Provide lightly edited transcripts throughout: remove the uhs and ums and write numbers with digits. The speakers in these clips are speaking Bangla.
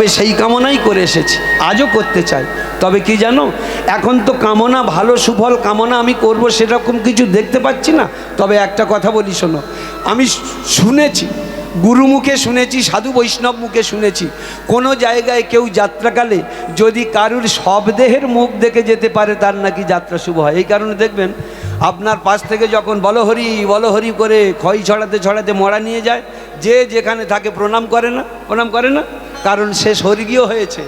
থাকবে সেই কামনাই করে এসেছি, আজও করতে চাই। তবে কি জানো, এখন তো কামনা, ভালো সুফল কামনা আমি করব সেরকম কিছু দেখতে পাচ্ছি না। তবে একটা কথা বলি শোনো, আমি শুনেছি, গুরু মুখে শুনেছি, সাধু বৈষ্ণব মুখে শুনেছি, কোনো জায়গায় কেউ যাত্রাকালে যদি কারুর শবদেহের মুখ দেখে যেতে পারে তার নাকি যাত্রা শুভ হয়। এই কারণে দেখবেন আপনার পাশ থেকে যখন বলহরি করে খই ছড়াতে ছড়াতে মরা নিয়ে যায়, যে যেখানে থাকে প্রণাম করে না, কারণ সে স্বর্গীয় হয়েছে।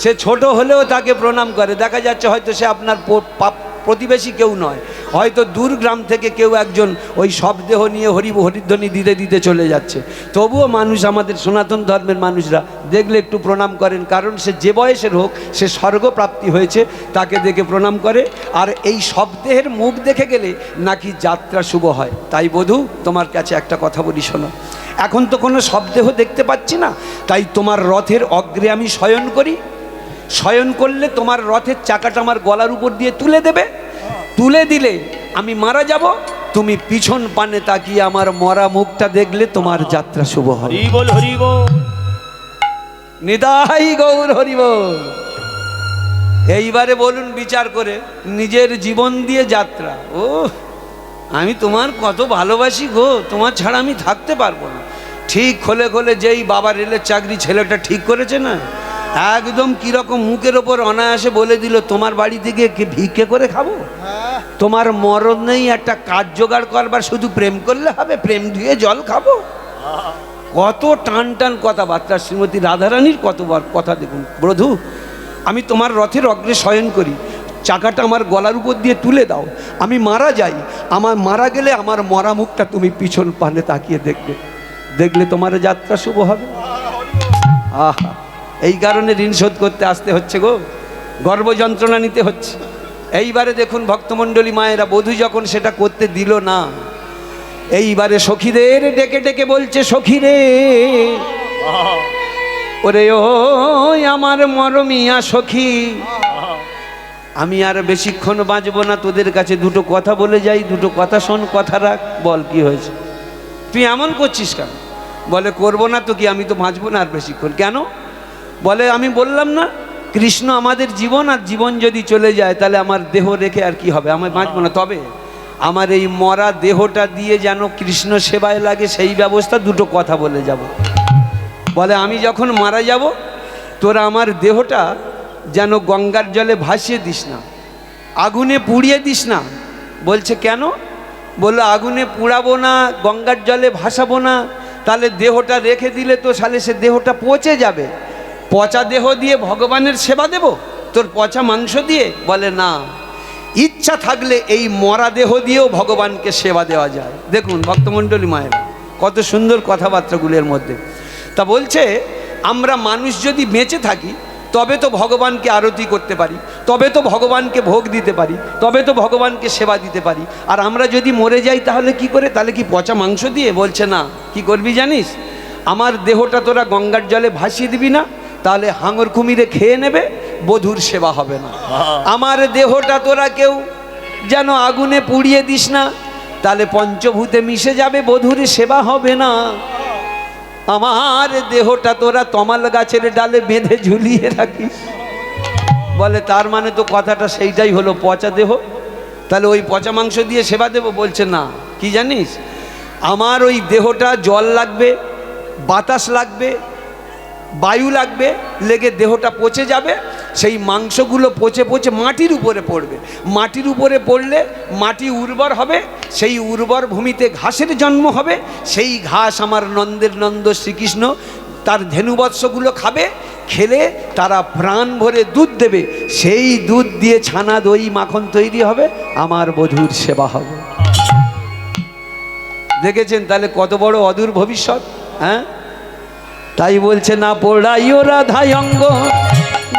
সে ছোট হলেও তাকে প্রণাম করে। দেখা যাচ্ছে হয়তো সে আপনার প্রতিবেশী কেউ নয়, হয়তো দূর গ্রাম থেকে কেউ একজন ওই শবদেহ নিয়ে হরিধ্বনি দিতে দিতে চলে যাচ্ছে, তবুও মানুষ, আমাদের সনাতন ধর্মের মানুষরা দেখলে একটু প্রণাম করেন, কারণ সে যে বয়সের হোক, সে স্বর্গপ্রাপ্তি হয়েছে, তাকে দেখে প্রণাম করে। আর এই শবদেহের মুখ দেখে গেলে নাকি যাত্রা শুভ হয়। তাই বধূ, তোমার কাছে একটা কথা বলি শোনো, এখন তো কোনো শবদেহ দেখতে পাচ্ছি না, তাই তোমার রথের অগ্রে আমি শয়ন করি। শয়ন করলে তোমার রথের চাকাটা আমার গলার উপর দিয়ে তুলে দেবে, তুলে দিলে আমি মারা যাব, তুমি পিছন পানে তাকিয়ে আমার মরা মুখটা দেখলে তোমার যাত্রা শুভ হবে। হরি বল, হরি বল, নিতাই গৌর হরি বল। এইবারে বলুন বিচার করে, নিজের জীবন দিয়ে যাত্রা। ও আমি তোমার কত ভালোবাসি গো, তোমার ছাড়া আমি থাকতে পারবো না। ঠিক খোলে খোলে যেই বাবা রেলের চাকরি ছেলেটা ঠিক করেছে না, একদম কিরকম মুখের ওপর অনায়াসে বলে দিল, তোমার বাড়ি থেকে ভিক্ষে করে খাবো, তোমার মরণ নেই, একটা কাজ জোগাড় করবার, শুধু প্রেম করলে হবে, প্রেম ধুয়ে জল খাবো। কত টান টান কথাবার্তা, শ্রীমতী রাধারানীর কতবার কথা। দেখুন বধূ, আমি তোমার রথের অগ্রে শয়ন করি, চাকাটা আমার গলার উপর দিয়ে তুলে দাও, আমি মারা যাই, আমার মারা গেলে আমার মরা মুখটা তুমি পিছন পানে তাকিয়ে দেখবে, দেখলে তোমার যাত্রা শুভ হবে। আহা, এই কারণে ঋণ শোধ করতে আসতে হচ্ছে গো, গর্ভ যন্ত্রণা নিতে হচ্ছে। এইবারে দেখুন ভক্তমণ্ডলী মায়েরা, বধূ যখন সেটা করতে দিল না, এইবারে সখীদের ডেকে ডেকে বলছে, সখীরে ওরে ও আমার মরমিয়া সখী, আমি আর বেশিক্ষণ বাঁচবো না, তোদের কাছে দুটো কথা বলে যাই, দুটো কথা শোন, কথা রাখ। বল কি হয়েছে, তুই এমন করছিস কেন? বলে করবো না তো কি, আমি তো বাঁচবো না আর বেশিক্ষণ। কেন? বলে আমি বললাম না কৃষ্ণ আমাদের জীবন, আর জীবন যদি চলে যায় তাহলে আমার দেহ রেখে আর কি হবে, আমি বাঁচবো না। তবে আমার এই মরা দেহটা দিয়ে যেন কৃষ্ণ সেবায় লাগে সেই ব্যবস্থা, দুটো কথা বলে যাব। বলে আমি যখন মারা যাব, তোরা আমার দেহটা যেন গঙ্গার জলে ভাসিয়ে দিস না, আগুনে পুড়িয়ে দিস না। বলছে কেন? বললো আগুনে পুড়াবো না, গঙ্গার জলে ভাসাবো না, তাহলে দেহটা রেখে দিলে তো সালে সে দেহটা পচে যাবে, পচা দেহ দিয়ে ভগবানের সেবা দেব তোর পচা মাংস দিয়ে? বলে না, ইচ্ছা থাকলে এই মরা দেহ দিয়েও ভগবানকে সেবা দেওয়া যায়। দেখুন ভক্তমণ্ডলী মায়ের কত সুন্দর কথাবার্তাগুলোর মধ্যে। তা বলছে আমরা মানুষ যদি বেঁচে থাকি তবে তো ভগবানকে আরতি করতে পারি, তবে তো ভগবানকে ভোগ দিতে পারি, তবে তো ভগবানকে সেবা দিতে পারি। আর আমরা যদি মরে যাই তাহলে কি করে? তাহলে কি পচা মাংস দিয়ে? বলছে না, কি করবি জানিস? আমার দেহটা তোরা গঙ্গার জলে ভাসিয়ে দিবি না, তাহলে হাঙর কুমিরে খেয়ে নেবে, বধূর সেবা হবে না। আমার দেহটা তোরা কেউ যেন আগুনে পুড়িয়ে দিস না, তাহলে পঞ্চভূতে মিশে যাবে, বধূর সেবা হবে না। আমার দেহটা তোরা তমাল গাছের ডালে বেঁধে ঝুলিয়ে রাখিস। বলে তার মানে তো কথাটা সেইটাই হলো, পচা দেহ, তাহলে ওই পচা মাংস দিয়ে সেবা দেব? বলছে না, কি জানিস, আমার ওই দেহটা জল লাগবে, বাতাস লাগবে, বায়ু লাগবে, লেগে দেহটা পচে যাবে, সেই মাংসগুলো পচে পচে মাটির উপরে পড়বে, মাটির উপরে পড়লে মাটি উর্বর হবে, সেই উর্বর ভূমিতে ঘাসের জন্ম হবে, সেই ঘাস আমার নন্দের নন্দ শ্রীকৃষ্ণ তার ধেনুবৎসগুলো খাবে, খেলে তারা প্রাণ ভরে দুধ দেবে, সেই দুধ দিয়ে ছানা দই মাখন তৈরি হবে, আমার বধূর সেবা হবে। দেখেছেন তাহলে কত বড় অদূর ভবিষ্যৎ। হ্যাঁ, তাই বলছে না পোড়াইও রাধায় অঙ্গ,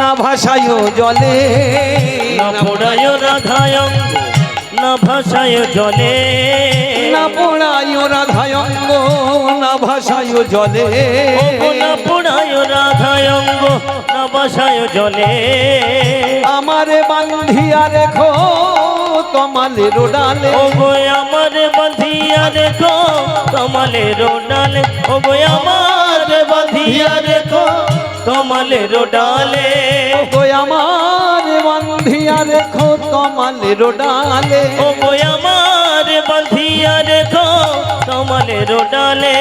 না ভাসায়ও জলে, না পোড়ায় রাধায় অঙ্গ, না ভাসায় জলে, না পোড়াইও রাধায় অঙ্গ, না ভাসায়ও জলে, না পোড়ায় রাধায় অঙ্গ, না ভাসায় জলে। আমারে বান্ধিয়া রেখো তমালের ডালে, ও গো আমারে বাঁধিয়া রেখো তমালের ডালে, ও গো আমারে বাঁধিয়া রেখো তমালের ডালে গো আমার বান্ধিয়া রেখো তমালের ডালে ও গো আমার বাঁধিয়া রেখো তমালের ডালে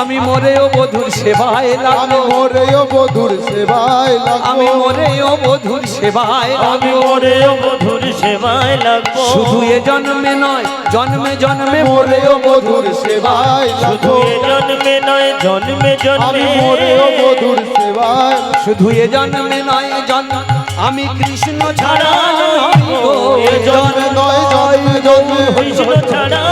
আমি মরেও বধুর সেবায় আমি লাগবো মোরেও বধুর সেবায় আমি লাগবো মরেও বধুর সেবায় আমি লাগবো মরেও বধুর সেবায় লাগবো শুধু এ জন্মে নয় জন্মে জন্মে মোরেও বধুর সেবায় শুধু লাগবো এ জন্মে নয় জন্মে আমি জন্মে মোরেও বধুর সেবায় শুধু এ জন্মে নয় জন্ম আমি কৃষ্ণ ছাড়া নই গো, এ জন্মে জন্মে নয় জন্মে জন্মে কৃষ্ণ ছাড়া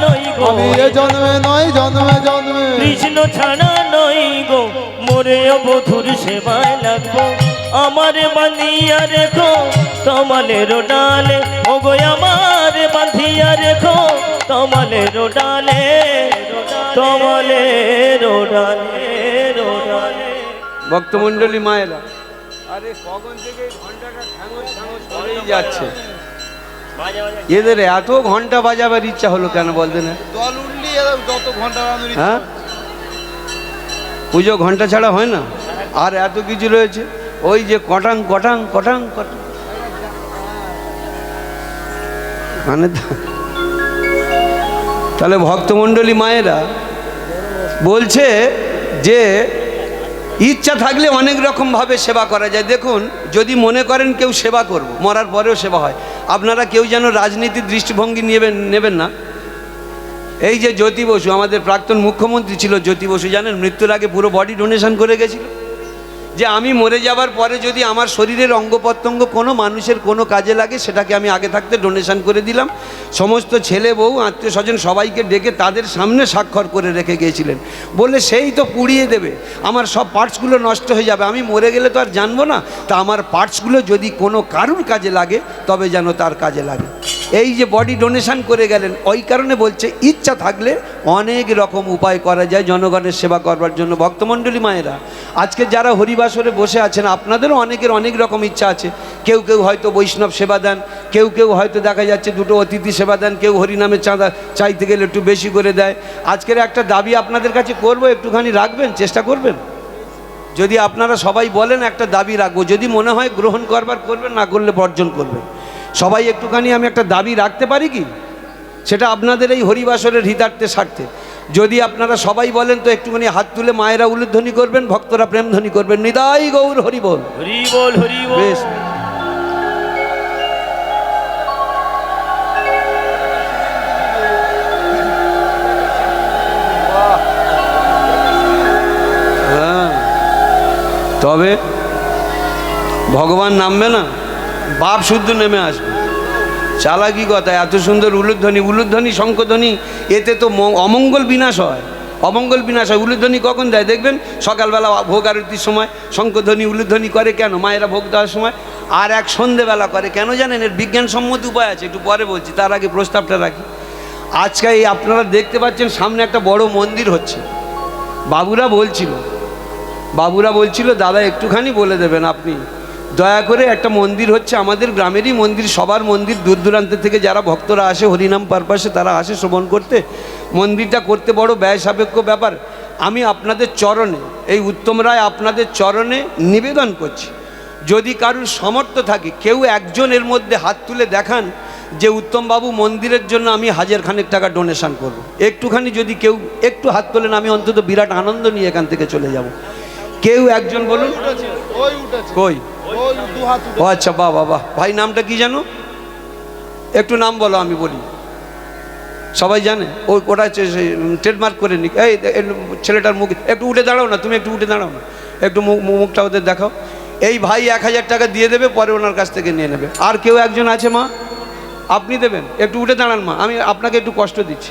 নই গো আমি এ জন্মে নয় জন্মে জন্মে কৃষ্ণ ছাড়া নই গো মরেও বধুর সেবায় লাগবো আমার বাঁধিয়া রেখো তমালের ডালে ও গো আমার বাঁধিয়া রেখো তমালের ডালে তমালের ডালে ডালে ভক্তমণ্ডলী মায়েরা আরে কখন থেকে ঘন্টাটা ঠাঙর ঠাঙর সরেই যাচ্ছে এদের এত ঘন্টা বাজাবার ইচ্ছা হলো কেন বলতে না দল উঠলি যত ঘন্টা বাঁধুরি হ্যাঁ পুজো ঘন্টা ছাড়া হয় না আর এত কিছু রয়েছে ওই যে কটাং কটাং কটাং কটাং মানে তাহলে ভক্তমণ্ডলী মায়েরা বলছে যে ইচ্ছা থাকলে অনেক রকমভাবে সেবা করা যায়। দেখুন যদি মনে করেন কেউ সেবা করব মরার পরেও সেবা হয়, আপনারা কেউ যেন রাজনীতির দৃষ্টিভঙ্গি নেবেন না। এই যে জ্যোতি বসু আমাদের প্রাক্তন মুখ্যমন্ত্রী ছিল, জ্যোতি বসু জানেন মৃত্যুর আগে পুরো বডি ডোনেশন করে গেছিল, যে আমি মরে যাবার পরে যদি আমার শরীরের অঙ্গ প্রত্যঙ্গ কোনো মানুষের কোনো কাজে লাগে সেটাকে আমি আগে থাকতে ডোনেশন করে দিলাম। সমস্ত ছেলে বউ আত্মীয় স্বজন সবাইকে ডেকে তাদের সামনে স্বাক্ষর করে রেখে গিয়েছিলেন, বলে সেই তো পুড়িয়ে দেবে, আমার সব পার্টসগুলো নষ্ট হয়ে যাবে, আমি মরে গেলে তো আর জানবো না, তা আমার পার্টসগুলো যদি কোনো কারুর কাজে লাগে তবে যেন তার কাজে লাগে। এই যে বডি ডোনেশন করে গেলেন, ওই কারণে বলছে ইচ্ছা থাকলে অনেক রকম উপায় করা যায় জনগণের সেবা করবার জন্য। ভক্তমণ্ডলী মায়েরা আজকে যারা হরিবাসরে বসে আছেন আপনাদেরও অনেকের অনেক রকম ইচ্ছা আছে, কেউ কেউ হয়তো বৈষ্ণব সেবা দেন, কেউ কেউ হয়তো দেখা যাচ্ছে দুটো অতিথি সেবা দেন, কেউ হরিনামে চাঁদা চাইতে গেলে একটু বেশি করে দেয়। আজকের একটা দাবি আপনাদের কাছে করবো, একটুখানি রাখবেন, চেষ্টা করবেন। যদি আপনারা সবাই বলেন একটা দাবি রাখবো, যদি মনে হয় গ্রহণ করবার করবেন, না করলে বর্জন করবেন। সবাই একটুখানি আমি একটা দাবি রাখতে পারি কি, সেটা আপনাদের এই হরিবাসরের হিতার্থে স্বার্থে। যদি আপনারা সবাই বলেন তো একটুখানি হাত তুলে মায়েরা উলুধ্বনি করবেন, ভক্তরা প্রেমধ্বনি করবেন, নিতাই গৌর হরি বল। হরি বল হরি বল। বেশ, হ্যাঁ, তবে ভগবান নামবে না, বাপ শুদ্ধ নেমে আসবে। চালাকি কথা, এত সুন্দর উলুধ্বনি, উলুধ্বনি শঙ্খধ্বনি, এতে তো অমঙ্গল বিনাশ হয়, অমঙ্গল বিনাশ হয়। উলুধ্বনি কখন দেয় দেখবেন, সকালবেলা ভোগ আরতির সময় শঙ্খধ্বনি উলুধ্বনি করে কেন, মায়েরা ভোগ দেওয়ার সময়, আর এক সন্ধেবেলা করে কেন জানেন? এর বিজ্ঞানসম্মত উপায় আছে, একটু পরে বলছি, তার আগে প্রস্তাবটা রাখি। আজকে এই আপনারা দেখতে পাচ্ছেন সামনে একটা বড় মন্দির হচ্ছে, বাবুরা বলছিল দাদা একটুখানি বলে দেবেন আপনি দয়া করে, একটা মন্দির হচ্ছে আমাদের গ্রামেরই মন্দির, সবার মন্দির, দূর দূরান্ত থেকে যারা ভক্তরা আসে হরিনাম পারপাসে তারা আসে শ্রবণ করতে, মন্দিরটা করতে বড় ব্যয় সাপেক্ষ ব্যাপার। আমি আপনাদের চরণে, এই উত্তম রায় আপনাদের চরণে নিবেদন করছি, যদি কারুর সামর্থ্য থাকে কেউ একজন এর মধ্যে হাত তুলে দেখান যে উত্তমবাবু মন্দিরের জন্য আমি 1000 খানেক টাকা ডোনেশন করব, একটুখানি যদি কেউ একটু হাত তোলেন, আমি অন্তত বিরাট আনন্দ নিয়ে এখান থেকে চলে যাব। কেউ একজন বলুন। কই? ও আচ্ছা, বাহ বাহ বাহ। ভাই নামটা কি জানো? একটু নাম বলো, আমি বলি, সবাই জানে। ওটা ট্রেডমার্ক করে নি। এই ছেলেটার মুখ একটু উঠে দাঁড়াও না, তুমি একটু উঠে দাঁড়াও না, একটু মুখটা ওদের দেখাও। এই ভাই 1000 টাকা দিয়ে দেবে, পরে ওনার কাছ থেকে নিয়ে নেবে। আর কেউ একজন আছে মা, আপনি দেবেন? একটু উঠে দাঁড়ান মা, আমি আপনাকে একটু কষ্ট দিচ্ছি।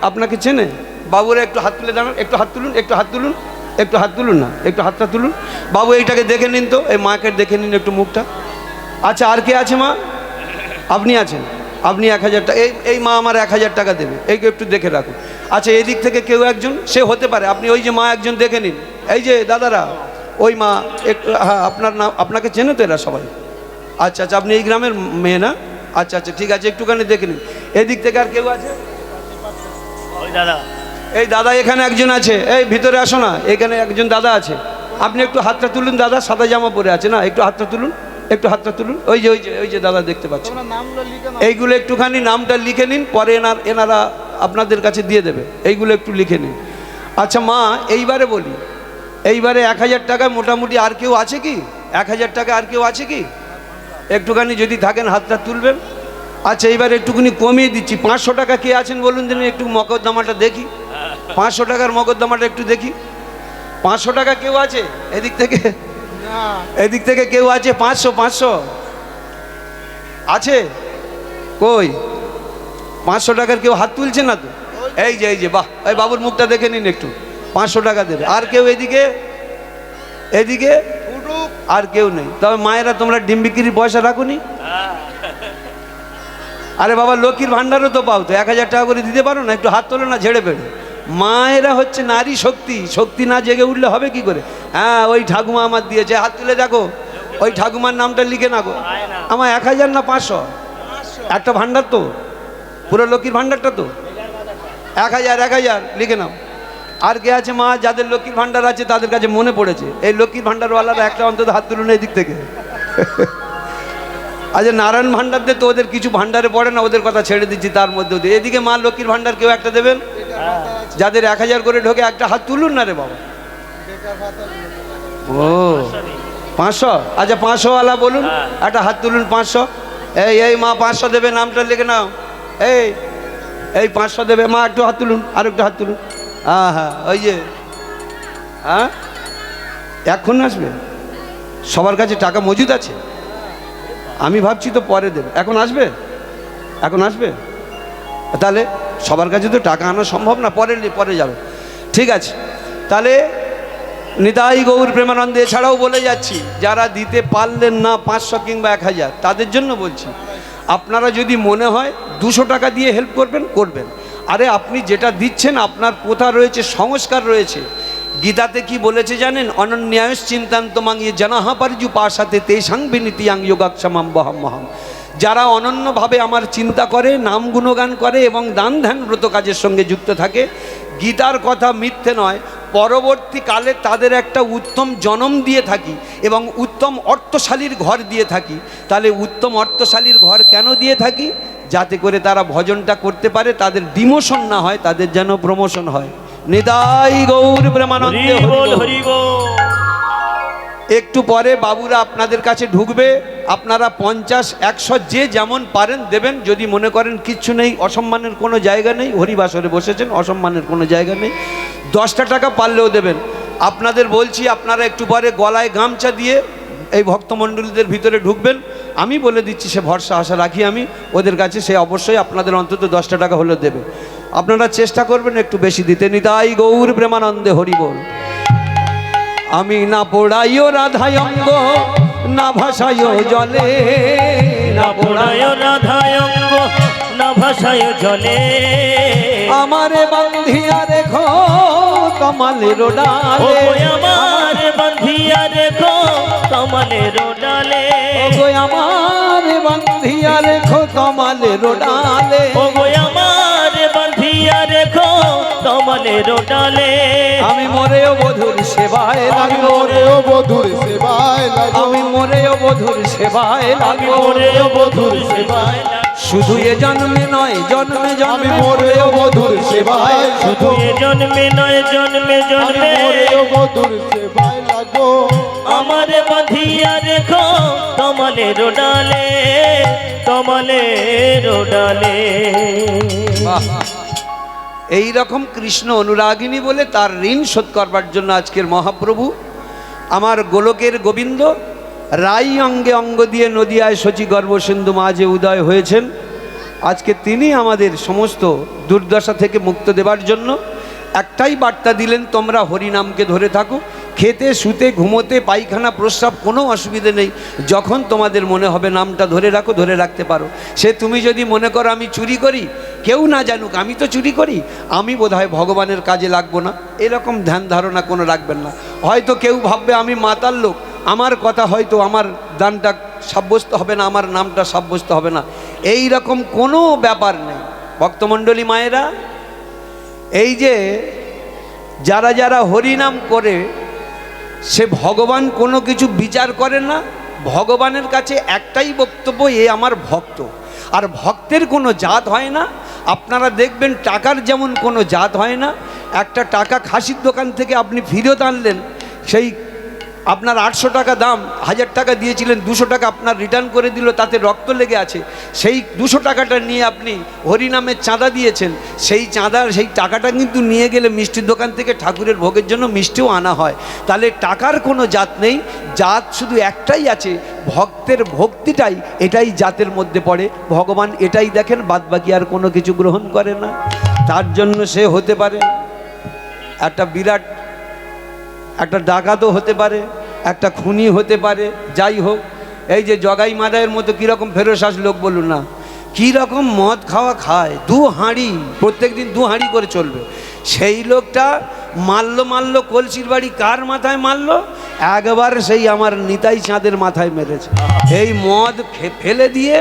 আপনাকে চেনে বাবুরা? একটু হাত তুলে দাঁড়ান, একটু হাত তুলুন, একটু হাত তুলুন, একটু হাত তুলুন না, একটু হাতটা তুলুন। বাবু এইটাকে দেখে নিন তো, এই মাকে দেখে নিন একটু মুখটা। আচ্ছা, আর কে আছে মা? আপনি আছেন, আপনি 1000 টাকা, এই মা আমার 1000 টাকা দেবে, এইকে একটু দেখে রাখুন। আচ্ছা, এদিক থেকে কেউ একজন, সে হতে পারে আপনি, ওই যে মা একজন দেখে নিন, এই যে দাদারা, ওই মা একটু, হ্যাঁ আপনার নাম, আপনাকে চেনে তো এরা সবাই? আচ্ছা আচ্ছা, আপনি এই গ্রামের মেয়ে না? আচ্ছা আচ্ছা, ঠিক আছে, একটুখানি দেখে নিন। এদিক থেকে আর কেউ আছে? ওই দাদা, এই দাদা এখানে একজন আছে, এই ভিতরে আসো না, এখানে একজন দাদা আছে। আপনি একটু হাতটা তুলুন দাদা, সাদা জামা পরে আছে না, একটু হাতটা তুলুন, একটু হাতটা তুলুন। ওই যে দাদা দেখতে পাচ্ছেন, তোমরা নামগুলো লিখে নাও। এইগুলো একটুখানি নামটা লিখে নিন, পরে এনারা আপনাদের কাছে দিয়ে দেবে, এইগুলো একটু লিখে নিন। আচ্ছা মা, এইবারে বলি, এইবারে 1000 টাকায় মোটামুটি আর কেউ আছে কি? 1000 টাকা আর কেউ আছে কি? একটুখানি যদি থাকেন হাতটা তুলবেন। আচ্ছা এইবার একটুখানি কমিয়ে দিচ্ছি, 500 টাকা কে আছেন বলুন দিন, একটু মকদ্দমাটা দেখি, 500 টাকার মকদ্দমাটা একটু দেখি। 500 টাকা কেউ আছে এদিক থেকে? না, এদিক থেকে কেউ আছে? 500 আছে কই? 500 টাকার কেউ হাত তুলছে না তো? এই যে বাহ, এই বাবুর মুখটা দেখে নিন একটু, 500 টাকা দেবে। আর কেউ এদিকে? এদিকে উঠুক। আর কেউ নেই? তবে মায়েরা তোমরা ডিম বিক্রির পয়সা রাখুনি? আরে বাবা, লক্ষ্মীর ভাণ্ডারও তো পাও তো, 1000 টাকা করে দিতে পারো না? একটু হাত তোলো না ঝেড়ে পেড়ে। মায়েরা হচ্ছে নারী শক্তি, শক্তি না জেগে উঠলে হবে কি করে? হ্যাঁ, ওই ঠাকুমা আমার দিয়েছে, হাত তুলে দেখো, ওই ঠাকুমার নামটা লিখে না গো। আমার 1000 না 500? একটা ভাণ্ডার তো, পুরো লক্ষ্মীর ভাণ্ডারটা তো 1000 লিখে নাও। আর কে আছে মা, যাদের লক্ষ্মীর ভাণ্ডার আছে তাদের কাছে মনে পড়েছে, এই লক্ষ্মীর ভাণ্ডারওয়ালারা একটা অন্তত হাত তুলুন এই দিক থেকে। আচ্ছা নারায়ণ ভাণ্ডারদের তো ওদের কিছু ভাণ্ডারে পড়ে না, ওদের কথা ছেড়ে দিচ্ছি, তার মধ্যে দিয়ে এদিকে মা লক্ষ্মীর ভাণ্ডার কেউ একটা দেবেন? যাদের 1000 করে ঢোকে একটা হাত তুলুন না রে বাবা। ও 500? আচ্ছা 500 বলুন, একটা হাত তুলুন 500। এই মা 500 দেবে, নামটা লিখে নাও। এই 500 দেবে মা, একটু হাত তুলুন, আর একটু হাত তুলুন। হ্যাঁ ওই যে, হ্যাঁ এখন আসবে, সবার কাছে টাকা মজুদ আছে? আমি ভাবছি তো পরে দেবে, এখন আসবে? এখন আসবে? তাহলে সবার কাছে তো টাকা আনা সম্ভব না, পরে যাবে। ঠিক আছে, তাহলে নিতাই গৌর প্রেমানন্দে। এছাড়াও বলে যাচ্ছি, যারা দিতে পারলেন না 500 কিংবা 1000, তাদের জন্য বলছি, আপনারা যদি মনে হয় 200 টাকা দিয়ে হেল্প করবেন। আরে আপনি যেটা দিচ্ছেন, আপনার প্রথা রয়েছে, সংস্কার রয়েছে। গীতাতে কি বলেছে জানেন? অনন্যায়স চিন্তান্তমাং ইয়ে জনাহা পরিজু পাশাতে তেষাং বিনীতিয়াং যোগাক্ষমাম বহাম্মহম। যারা অনন্যভাবে আমার চিন্তা করে, নাম গুণগান করে এবং দান ধ্যান ব্রত কাজের সঙ্গে যুক্ত থাকে, গীতার কথা মিথ্যে নয়, পরবর্তীকালে তাদের একটা উত্তম জন্ম দিয়ে থাকি এবং উত্তম অর্থশালীর ঘর দিয়ে থাকি। তাহলে উত্তম অর্থশালীর ঘর কেন দিয়ে থাকি? যাতে করে তারা ভজনটা করতে পারে, তাদের ডিমোশন না হয়, তাদের যেন প্রমোশন হয়। নিতাই গৌর প্রেমানন্দে হরি বল। একটু পরে বাবুরা আপনাদের কাছে ঢুকবে, আপনারা 50, 100 যে যেমন পারেন দেবেন। যদি মনে করেন কিচ্ছু নেই, অসম্মানের কোনো জায়গা নেই, হরিবাসরে বসেছেন, অসম্মানের কোনো জায়গা নেই, 10টা টাকা পারলেও দেবেন। আপনাদের বলছি, আপনারা একটু পরে গলায় গামছা দিয়ে এই ভক্তমণ্ডলীদের ভিতরে ঢুকবেন। আমি বলে দিচ্ছি, সে ভরসা আশা রাখি আমি ওদের কাছে, সে অবশ্যই আপনাদের অন্তত 10টা টাকা হলেও দেবে। আপনারা চেষ্টা করবেন একটু বেশি দিতে। নিতাই গৌর প্রেমানন্দে হরি বল। আমি না পোড়াইও রাধায় অঙ্গ, না ভাষায়ও জলে, না পোড়ায় রাধায় অঙ্গ, না ভাষায় জলে। আমারে বান্ধিয়া রেখো কমলের ডালে, আমার বান্ধিয়া রেখো কমলের ডালে। আমার বান্ধিয়া রেখো কমলের ডালে, আমার বান্ধিয়া রেখো কমলের ডালে। আমি মরেও বধুর সেবায় আমি লাগবো, মোরেও বধুর সেবায় লাগবো। আমি মরেও বধুর সেবায় আমি লাগবো, মোরেও বধুর সেবায় লাগবো। শুধু এ জন্মে নয় জন্মে আমি জন্মে মোরেও বধুর সেবায় শুধু লাগবো। এ জন্মে নয় জন্মে আমি জন্মে মোরেও বধুর সেবায় লাগবো। আমার বাঁধিয়া রেখো কমলের ডালে, কমলের ডালে। এই রকম কৃষ্ণ অনুরাগিনী বলে তার ঋণ শোধ করবার জন্য আজকের মহাপ্রভু আমার গোলকের গোবিন্দ রাই অঙ্গে অঙ্গ দিয়ে নদিয়ায় শচী গর্ভ সিন্ধু মাঝে উদয় হয়েছেন। আজকে তিনি আমাদের সমস্ত দুর্দশা থেকে মুক্ত দেবার জন্য একটাই বার্তা দিলেন, তোমরা হরিনামকে ধরে থাকো। খেতে শুতে ঘুমোতে পায়খানা প্রস্রাব কোনো অসুবিধে নেই, যখন তোমাদের মনে হবে নামটা ধরে রাখো, ধরে রাখতে পারো। সে তুমি যদি মনে করো আমি চুরি করি, কেউ না জানুক আমি তো চুরি করি, আমি বোধহয় ভগবানের কাজে লাগবো না, এরকম ধ্যান ধারণা কোনো রাখবেন না। হয়তো কেউ ভাববে আমি মাতাল লোক, আমার কথা হয়তো আমার দানটা সাব্যস্ত হবে না, আমার নামটা সাব্যস্ত হবে না, এই রকম কোনো ব্যাপার নেই। ভক্তমণ্ডলী মায়েরা, এই যে যারা যারা হরিনাম করে সে ভগবান কোনো কিছু বিচার করে না। ভগবানের কাছে একটাই বক্তব্য, এ আমার ভক্ত। আর ভক্তের কোনো জাত হয় না। আপনারা দেখবেন টাকার যেমন কোনো জাত হয় না। একটা টাকা খাসির দোকান থেকে আপনি ফেরত আনলেন, সেই আপনার 800 টাকা দাম, 1000 টাকা দিয়েছিলেন, 200 টাকা আপনার রিটার্ন করে দিল, তাতে রক্ত লেগে আছে। সেই 200 টাকাটা নিয়ে আপনি হরিনামের চাঁদা দিয়েছেন, সেই চাঁদার সেই টাকাটা কিন্তু নিয়ে গেলে মিষ্টির দোকান থেকে ঠাকুরের ভোগের জন্য মিষ্টিও আনা হয়। তাহলে টাকার কোনো জাত নেই, জাত শুধু একটাই আছে, ভক্তের ভক্তিটাই এটাই জাতের মধ্যে পড়ে। ভগবান এটাই দেখেন, বাদবাকি আর কোনো কিছু গ্রহণ করে না। তার জন্য সে হতে পারে একটা বিরাট, একটা ডাকাতও হতে পারে, একটা খুনি হতে পারে, যাই হোক। এই যে জগাই মাদায়ের মতো কীরকম ফেরোসাস লোক বলুন না, কীরকম মদ খাওয়া খায়, 2 হাঁড়ি প্রত্যেক দিন 2 হাঁড়ি করে চলবে। সেই লোকটা মারল কলসির বাড়ি কার মাথায় মারলো? একবার সেই আমার নিতাই চাঁদের মাথায় মেরেছে। এই মদ ফেলে দিয়ে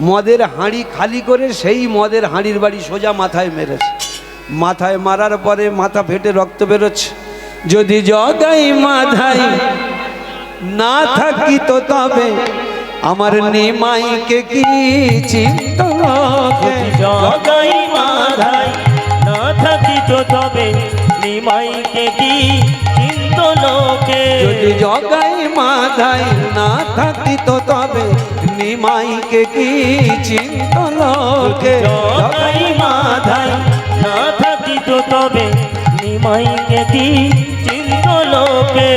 মদের হাঁড়ি খালি করে সেই মদের হাঁড়ির বাড়ি সোজা মাথায় মেরেছে। মাথায় মারার পরে মাথা ফেটে রক্ত বেরোচ্ছে। যদি জগাই মাধাই না থাকি তো তবে আমার নিমাইকে কি চিন্ত লোকে। জগাই মাধাই না থাকি তো তবে নিমাইকে কি চিন্ত লোকে। যদি জগাই মাধাই না থাকি তো তবে নিমাইকে কি চিন্ত লোকে। জগাই মাধাই না থাকি তো তবে নিমাইকে কি চিন্ত লোকে।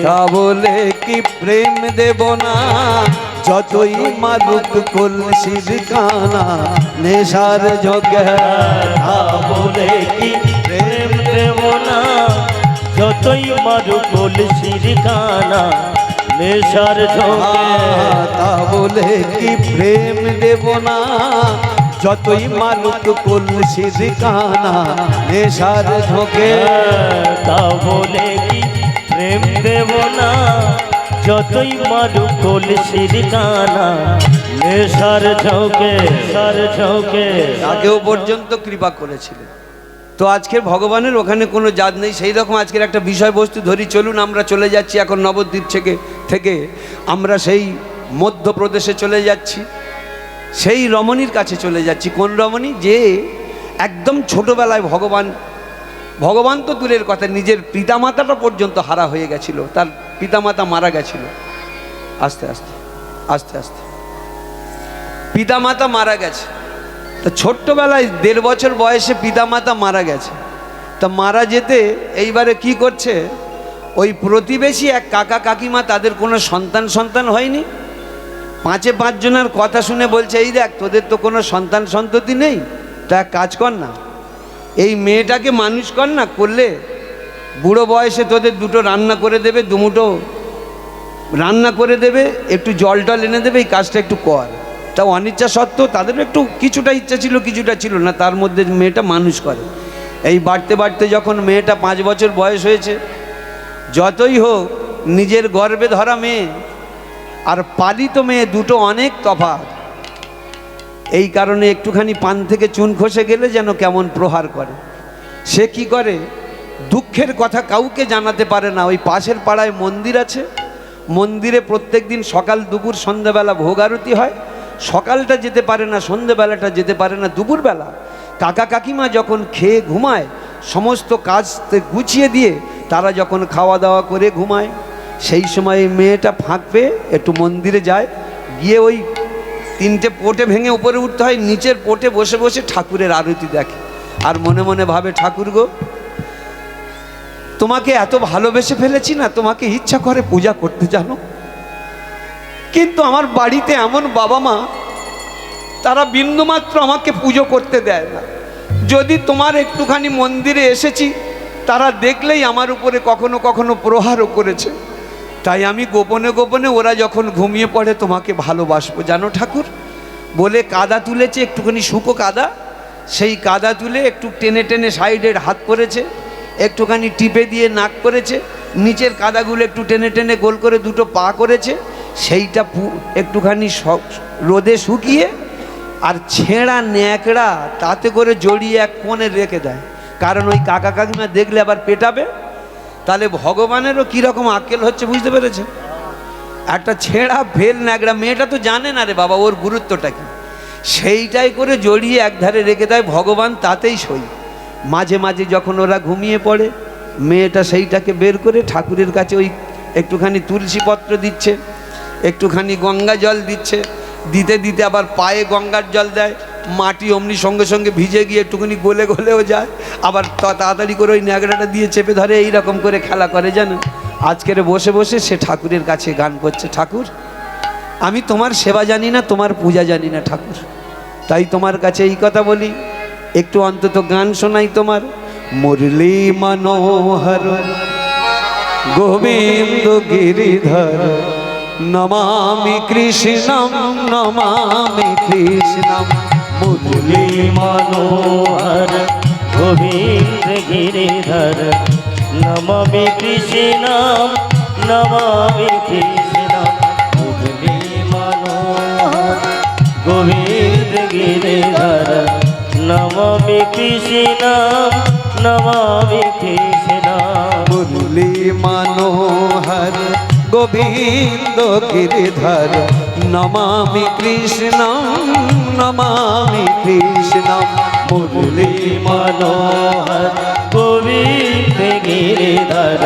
তা বলে কি প্রেম দেব না, যতই মাদুক কলসির কানা নেশার ঝোঁকে। তা বলে কি প্রেম দেব না, যতই মারু কলসির কানা নেশার ঝোঁকে। তা বলে কি প্রেম দেব না, যতই মালুক কলসির কানা নেশার ঝোঁকে। তা বলে কি প্রেম দেব না, যতই মারু কলসির কানা নেশার ঝোঁকে, নেশার ঝোঁকে। আগেও পর্যন্ত কৃপা করেছিলেন। তো আজকের ভগবানের ওখানে কোনো জাত নেই। সেই রকম আজকের একটা বিষয়বস্তু ধরি, চলুন আমরা চলে যাচ্ছি এখন নবদ্বীপ থেকে আমরা সেই মধ্যপ্রদেশে চলে যাচ্ছি, সেই রমণীর কাছে চলে যাচ্ছি। কোন রমণী? যে একদম ছোটবেলায় ভগবান তো দূরের কথা, নিজের পিতামাতাটা পর্যন্ত হারা হয়ে গেছিল, তার পিতামাতা মারা গেছিল। আস্তে আস্তে আস্তে আস্তে পিতামাতা মারা গেছে। তো ছোট্টবেলায় 1.5 বছর বয়সে পিতামাতা মারা গেছে। তা মারা যেতে এইবারে কি করছে, ওই প্রতিবেশী এক কাকা কাকিমা, তাদের কোনো সন্তান হয়নি। 5 জনের কথা শুনে বলছে, এই দেখ তোদের তো কোনো সন্ততি নেই, তা এক কাজ কর না, এই মেয়েটাকে মানুষ কর না, করলে বুড়ো বয়সে তোদের 2টো রান্না করে দেবে, 2 মুঠো রান্না করে দেবে, একটু জল এনে দেবে, এই কাজটা একটু কর। তা অনিচ্ছা সত্ত্বেও তাদের একটু কিছুটা ইচ্ছা ছিল, কিছুটা ছিল না, তার মধ্যে মেয়েটা মানুষ করে। এই বাড়তে যখন মেয়েটা 5 বছর বয়স হয়েছে, যতই হোক নিজের গর্ভে ধরা মেয়ে আর পালিত মেয়ে দুটো অনেক তফাৎ। এই কারণে একটুখানি পান থেকে চুন খসে গেলে যেন কেমন প্রহার করে। সে কি করে, দুঃখের কথা কাউকে জানাতে পারে না। ওই পাশের পাড়ায় মন্দির আছে, মন্দিরে প্রত্যেক দিন সকাল দুপুর সন্ধ্যাবেলা ভোগ আরতি হয়। সকালটা যেতে পারে না, সন্ধ্যাবেলাটা যেতে পারে না, দুপুরবেলা কাকা কাকিমা যখন খেয়ে ঘুমায়, সমস্ত কাজ গুছিয়ে দিয়ে তারা যখন খাওয়া দাওয়া করে ঘুমায়, সেই সময় মেয়েটা ফাঁক পেয়ে একটু মন্দিরে যায়, গিয়ে ওই 3টে পোটে ভেঙে উপরে উঠতে হয়, নিচের পোটে বসে বসে ঠাকুরের আরতি দেখে। আর মনে মনে ভাবে, ঠাকুর গো, তোমাকে এত ভালোবেসে ফেলেছি না, তোমাকে ইচ্ছা করে পূজা করতে জানো, কিন্তু আমার বাড়িতে এমন বাবা মা, তারা বিন্দুমাত্র আমাকে পুজো করতে দেয় না। যদি তোমার একটুখানি মন্দিরে এসেছি, তারা দেখলেই আমার উপরে কখনো কখনো প্রহারও করেছে। তাই আমি গোপনে গোপনে ওরা যখন ঘুমিয়ে পড়ে তোমাকে ভালোবাসবো জানো ঠাকুর। বলে কাদা তুলেছে, একটুখানি শুকো কাদা, সেই কাদা তুলে একটু টেনে টেনে সাইডের হাত করেছে, একটুখানি টিপে দিয়ে নাক করেছে, নিচের কাদাগুলো একটু টেনে টেনে গোল করে 2টো পা করেছে, সেইটা একটুখানি রোদে শুকিয়ে আর ছেঁড়া ন্যাকড়া তাতে করে জড়িয়ে এক কোণে রেখে দেয়। কারণ ওই কাকা কাকিমা দেখলে আবার পেটাবে। তাহলে ভগবানেরও কীরকম আক্কেল হচ্ছে বুঝতে পেরেছে? একটা ছেঁড়া ফেল ন্যাকড়া মেয়েটা তো জানে না রে বাবা ওর গুরুত্বটা কি, সেইটাই করে জড়িয়ে একধারে রেখে দেয়, ভগবান তাতেই সই। মাঝে মাঝে যখন ওরা ঘুমিয়ে পড়ে, মেয়েটা সেইটাকে বের করে ঠাকুরের কাছে ওই একটুখানি তুলসী পত্র দিচ্ছে, একটুখানি গঙ্গা জল দিচ্ছে, দিতে দিতে আবার পায়ে গঙ্গার জল দেয়, মাটি অমনি সঙ্গে সঙ্গে ভিজে গিয়ে একটুখানি গলে গলেও যায়, আবার তাড়াতাড়ি করে ওই ন্যাকড়াটা দিয়ে চেপে ধরে, এই রকম করে খেলা করে জানেন। আজকের বসে বসে সে ঠাকুরের কাছে গান করছে, ঠাকুর আমি তোমার সেবা জানি না, তোমার পূজা জানি না ঠাকুর, তাই তোমার কাছে এই কথা বলি, একটু অন্তত গান শোনাই তোমার। মুরলী মনোহর গোবিন্দ গিরিধর নমামি কৃষ্ণম নমামি কৃষ্ণম। মুরলী মনোহর গোবিন্দ গিরিধর নমামি কৃষ্ণম নমামি কৃষ্ণম। মুরলী মনোহর গোবিন্দ গিরিধর নমামি কৃষ্ণম নমামি কৃষ্ণম। মুরলী মনোহর গোবিন্দ গিরিধর নমামি কৃষ্ণম নমামি কৃষ্ণম। মুরলী মনোহর গোবিন্দ গিরিধর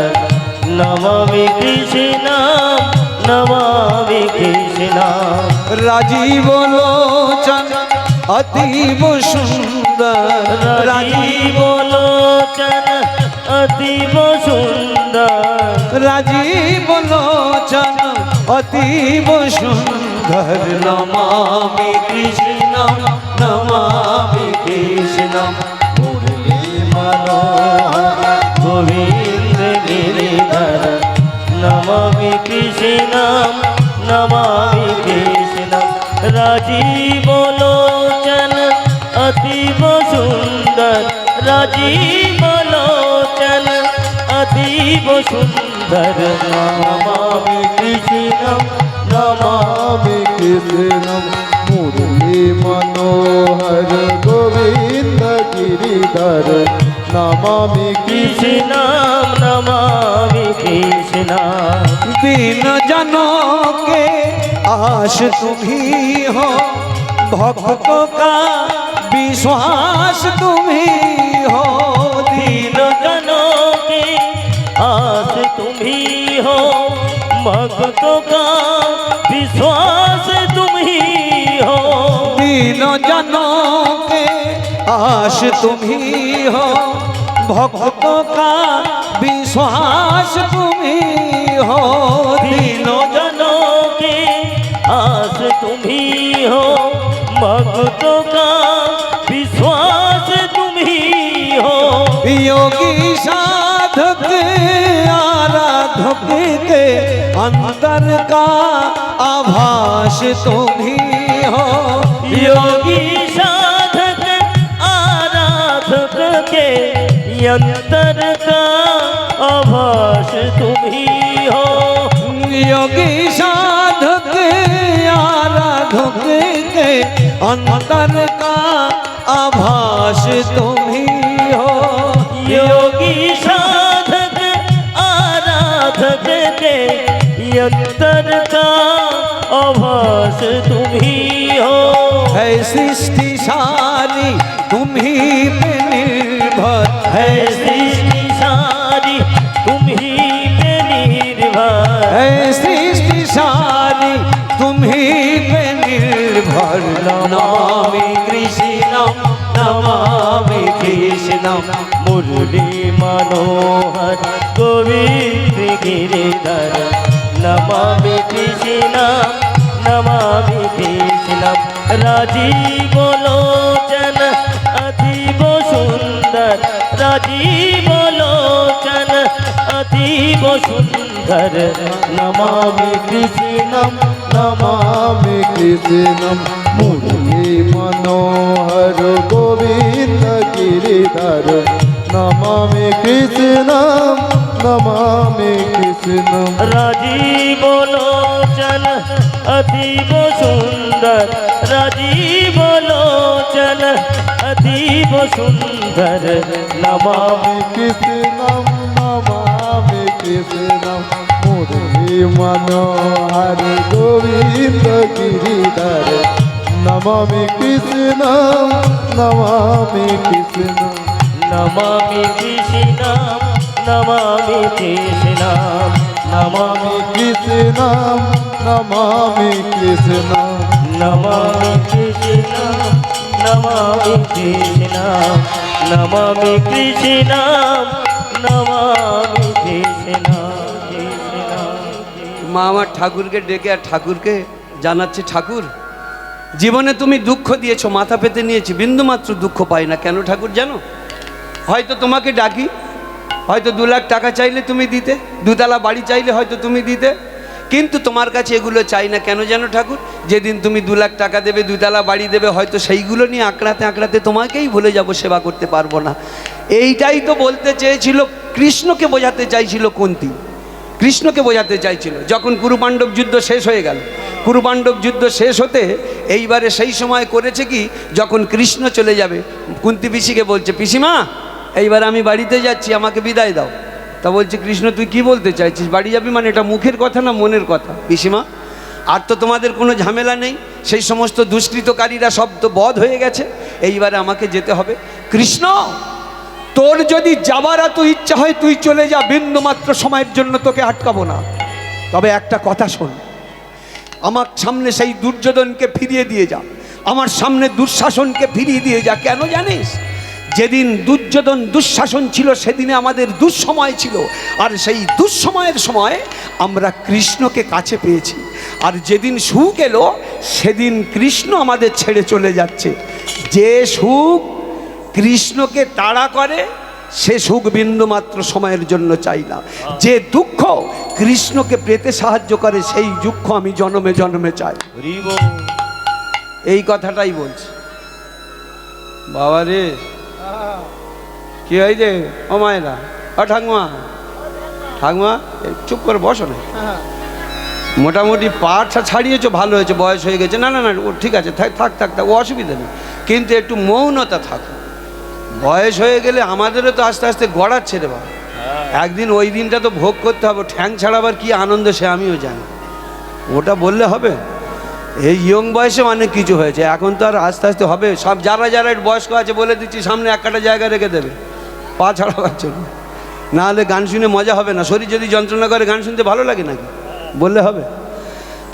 নমামি কৃষ্ণম নমামি কৃষ্ণম। রাজীব লোচন অতীব সুন্দর, রাজীব লোচন অতীব সুন্দর। রাজীব লোচন অতীব সুন্দর নমামি কৃষ্ণম নমামি কৃষ্ণম। মুরলী মনোহর গোবিন্দ গিরিধর নমামি কৃষ্ণম নমামি কৃষ্ণম। রাজীব লোচন অতীব সুন্দর। রাজীব লোচন অতীব সুন্দর নমামি কৃষ্ণম নমামি কৃষ্ণম। মুরলী মনোহর গোবিন্দ গিরিধর নমামি কৃষ্ণম নমামি কৃষ্ণম। दीन जनों के आश तुम्ही हो, भक्तों का विश्वास तुम्ही हो। दीन जनों की आस तुम ही हो, भक्तों का विश्वास तुम ही हो। दीन जनों के आश तुम्ही हो, भक्तों का विश्वास तुम्ही हो। दीनों जनों की आस तुम ही हो, भक्तों का विश्वास तुम ही हो। योगी साधक आराधक के अंतर का आभास तुम्ही हो। योगी साधक आराधक के अंतर का आभास तुम ही हो। योगी साधक आराधक के अंतर का आभास तुम्ही हो। योगी साधक आराधक के अंतर का आभास तुम ही हो। है सृष्टि सारी तुम ही पे निर्भर, है सृष्टि सारी तुम ही पे निर्भर। है सृष्टि सारी तुम ही पे निर्भर। नमामि कृष्णम नमामि कृष्णम। मुरली मनोहर गोविंद गिरिधर नमामि कृष्णम नमामि कृष्णम। राजीव लोचन अतीब सुंदर। राजीव लोचन अतीब सुंदर नमामि कृष्णम नमामि कृष्णम। मुरली मनोहर गोविंद गिरिधर नमामि कृष्णम नमामि कृष्णम। राजीव लोचन अतीब सुंदर। राजीव लोचन अतीब सुंदर नमामि कृष्णम नमामि কৃষ্ণম মুরলী মনোহর গোবিন্দ গিরিধর নমামি কৃষ্ণম নমামি কৃষ্ণম নমামি কৃষ্ণম নমামি কৃষ্ণম নমামি কৃষ্ণম নমামি কৃষ্ণম নমামি কৃষ্ণম নমামি কৃষ্ণম নমামি কৃষ্ণম নমামি কৃষ্ণম। মা আমার ঠাকুরকে ডেকে আর ঠাকুরকে জানাচ্ছে, ঠাকুর জীবনে তুমি দুঃখ দিয়েছো, মাথা পেতে নিয়েছি, বিন্দুমাত্র দুঃখ পাই না। কেন ঠাকুর জানো? হয়তো তোমাকে ডাকি, হয়তো 2 লাখ টাকা চাইলে তুমি দিতে, 2 তলা বাড়ি চাইলে হয়তো তুমি দিতে, কিন্তু তোমার কাছে এগুলো চাই না। কেন জানো ঠাকুর? যেদিন তুমি 2 লাখ টাকা দেবে, 2 তলা বাড়ি দেবে, হয়তো সেইগুলো নিয়ে আঁকড়াতে আঁকড়াতে তোমাকেই ভুলে যাব, সেবা করতে পারবো না। এইটাই তো বলতে চেয়েছিল, কৃষ্ণকে বোঝাতে চাইছিল কুন্তী, কৃষ্ণকে বোঝাতে চাইছিল। যখন কুরুপাণ্ডব যুদ্ধ শেষ হয়ে গেল, কুরুপাণ্ডব যুদ্ধ শেষ হতে এইবারে সেই সময় করেছে কি, যখন কৃষ্ণ চলে যাবে, কুন্তী পিসিকে বলছে, পিসিমা এইবার আমি বাড়িতে যাচ্ছি, আমাকে বিদায় দাও। তা বলছে কৃষ্ণ, তুই কি বলতে চাইছিস? বাড়ি যাবি মানে এটা মুখের কথা না মনের কথা? পিসিমা আর তো তোমাদের কোনো ঝামেলা নেই, সেই সমস্ত দুষ্কৃতকারীরা সব তো বধ হয়ে গেছে, এইবারে আমাকে যেতে হবে। কৃষ্ণ, তোর যদি যাবার এত ইচ্ছা হয় তুই চলে যা, বিন্দুমাত্র সময়ের জন্য তোকে আটকাবো না। তবে একটা কথা শোন, আমার সামনে সেই দুর্যোধনকে ফিরিয়ে দিয়ে যা, আমার সামনে দুঃশাসনকে ফিরিয়ে দিয়ে যা। কেন জানিস? যেদিন দুর্যোধন দুঃশাসন ছিল সেদিনে আমাদের দুঃসময় ছিল, আর সেই দুঃসময়ের সময় আমরা কৃষ্ণকে কাছে পেয়েছি। আর যেদিন সুখ এলো সেদিন কৃষ্ণ আমাদের ছেড়ে চলে যাচ্ছে। যে সুখ কৃষ্ণকে তাড়া করে সে সুখ বিন্দুমাত্র সময়ের জন্য চাই না। যে দুঃখ কৃষ্ণকে পেতে সাহায্য করে সেই দুঃখ আমি জন্মে জন্মে চাই। এই কথাটাই বলছি। বাবা রে, কি হয় যে ও মায়েরা, ও ঠাকুমা, ঠাকুমা চুপ করে বসো না। মোটামুটি পাটা ছাড়িয়েছো, ভালো হয়েছে, বয়স হয়ে গেছে। না না না, ও ঠিক আছে, থাক থাক থাক, ও অসুবিধা নেই, কিন্তু একটু মৌনতা থাকো। বয়স হয়ে গেলে আমাদেরও তো আস্তে আস্তে গড়াচ্ছে রে বাবা। একদিন ওই দিনটা তো ভোগ করতে হবে। ঠ্যাং ছাড়াবার কি আনন্দ সে আমিও জানি, ওটা বললে হবে? এই ইয়ং বয়সে অনেক কিছু হয়েছে, এখন তো আর আস্তে আস্তে হবে। সব যারা যারা একটু বয়স্ক আছে বলে দিচ্ছি, সামনে একটা জায়গা রেখে দেবে পা ছাড়াবার জন্য, নাহলে গান শুনে মজা হবে না। শরীর যদি যন্ত্রণা করে গান শুনতে ভালো লাগে নাকি? বললে হবে?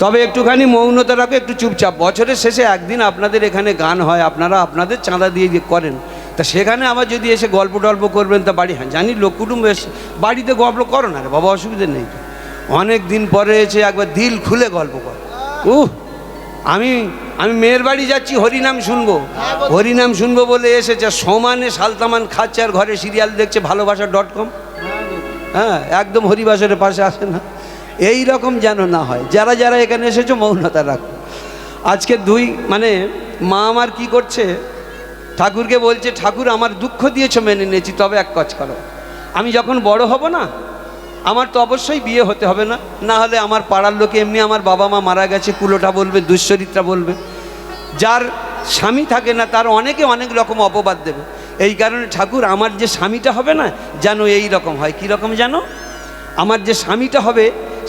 তবে একটুখানি মৌনতা রাখো, একটু চুপচাপ। বছরের শেষে একদিন আপনাদের এখানে গান হয়, আপনারা আপনাদের চাঁদা দিয়ে করেন, তা সেখানে আবার যদি এসে গল্প টল্প করবেন তা বাড়ি, হ্যাঁ জানি লোক কুটুম্ব এসে, বাড়িতে গল্প করো না রে বাবা, অসুবিধা নেই। অনেক দিন পরে এসে একবার দিল খুলে গল্প কর। আমি মেয়ের বাড়ি যাচ্ছি, হরিনাম শুনবো, হরিনাম শুনবো বলে এসেছে, সমানে সালতামান খাচ্ছে আর ঘরে সিরিয়াল দেখছে ভালোবাসা.com। হ্যাঁ, একদম হরিবাসরের পাশে আসে না। এই রকম যেন না হয়। যারা যারা এখানে এসেছো মৌনতা রাখো। আজকে মা আমার কি করছে, ঠাকুরকে বলছে, ঠাকুর আমার দুঃখ দিয়েছো মেনে নিয়েছি, তবে এক কাজ করো, আমি যখন বড় হব না, আমার তো অবশ্যই বিয়ে হতে হবে, না না হলে আমার পাড়ার লোকে এমনি আমার বাবা মা মারা গেছে কুলোটা বলবে, দুশ্চরিত্রা বলবে। যার স্বামী থাকে না তার অনেকে অনেক রকম অপবাদ দেবে। এই কারণে ঠাকুর আমার যে স্বামীটা হবে না যেন এই রকম হয়। কী রকম জানো? আমার যে স্বামীটা হবে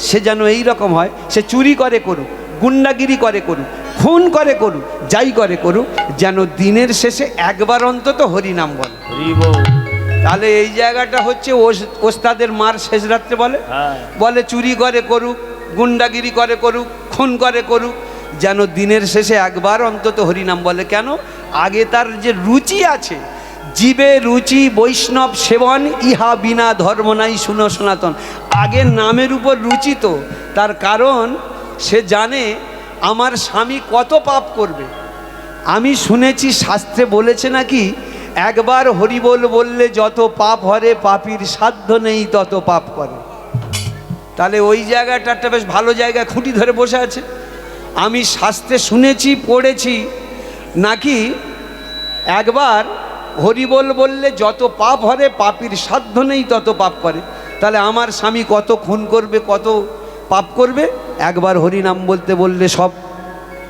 সে যেন এই রকম হয়, সে চুরি করে করুক, গুন্ডাগিরি করে করুক, খুন করে করুক, যাই করে করুক, যেন দিনের শেষে একবার অন্তত হরিনাম বলে। তাহলে এই জায়গাটা হচ্ছে ওস্তাদের মার শেষ রাত্রে বলে চুরি করে করুক, গুন্ডাগিরি করে করুক, খুন করে করুক, যেন দিনের শেষে একবার অন্তত হরিনাম বলে। কেন? আগে তার যে রুচি আছে, জীবে রুচি বৈষ্ণব সেবন, ইহা বিনা ধর্ম নাই শুনো সনাতন। আগে নামের উপর রুচি তো, তার কারণ সে জানে আমার স্বামী কত পাপ করবে। আমি শুনেছি শাস্ত্রে বলেছে নাকি, একবার হরিবোল বললে যত পাপ হরে, পাপীর সাধ্য নেই তত পাপ করে। তাহলে ওই জায়গাটা একটা বেশ ভালো জায়গায় খুঁটি ধরে বসে আছে। আমি শাস্ত্রে শুনেছি, পড়েছি নাকি একবার হরিবোল বললে যত পাপ হরে, পাপীর সাধ্য নেই তত পাপ করে। তাহলে আমার স্বামী কত খুন করবে, কত পাপ করবে, একবার হরিনাম বলতে বললে সব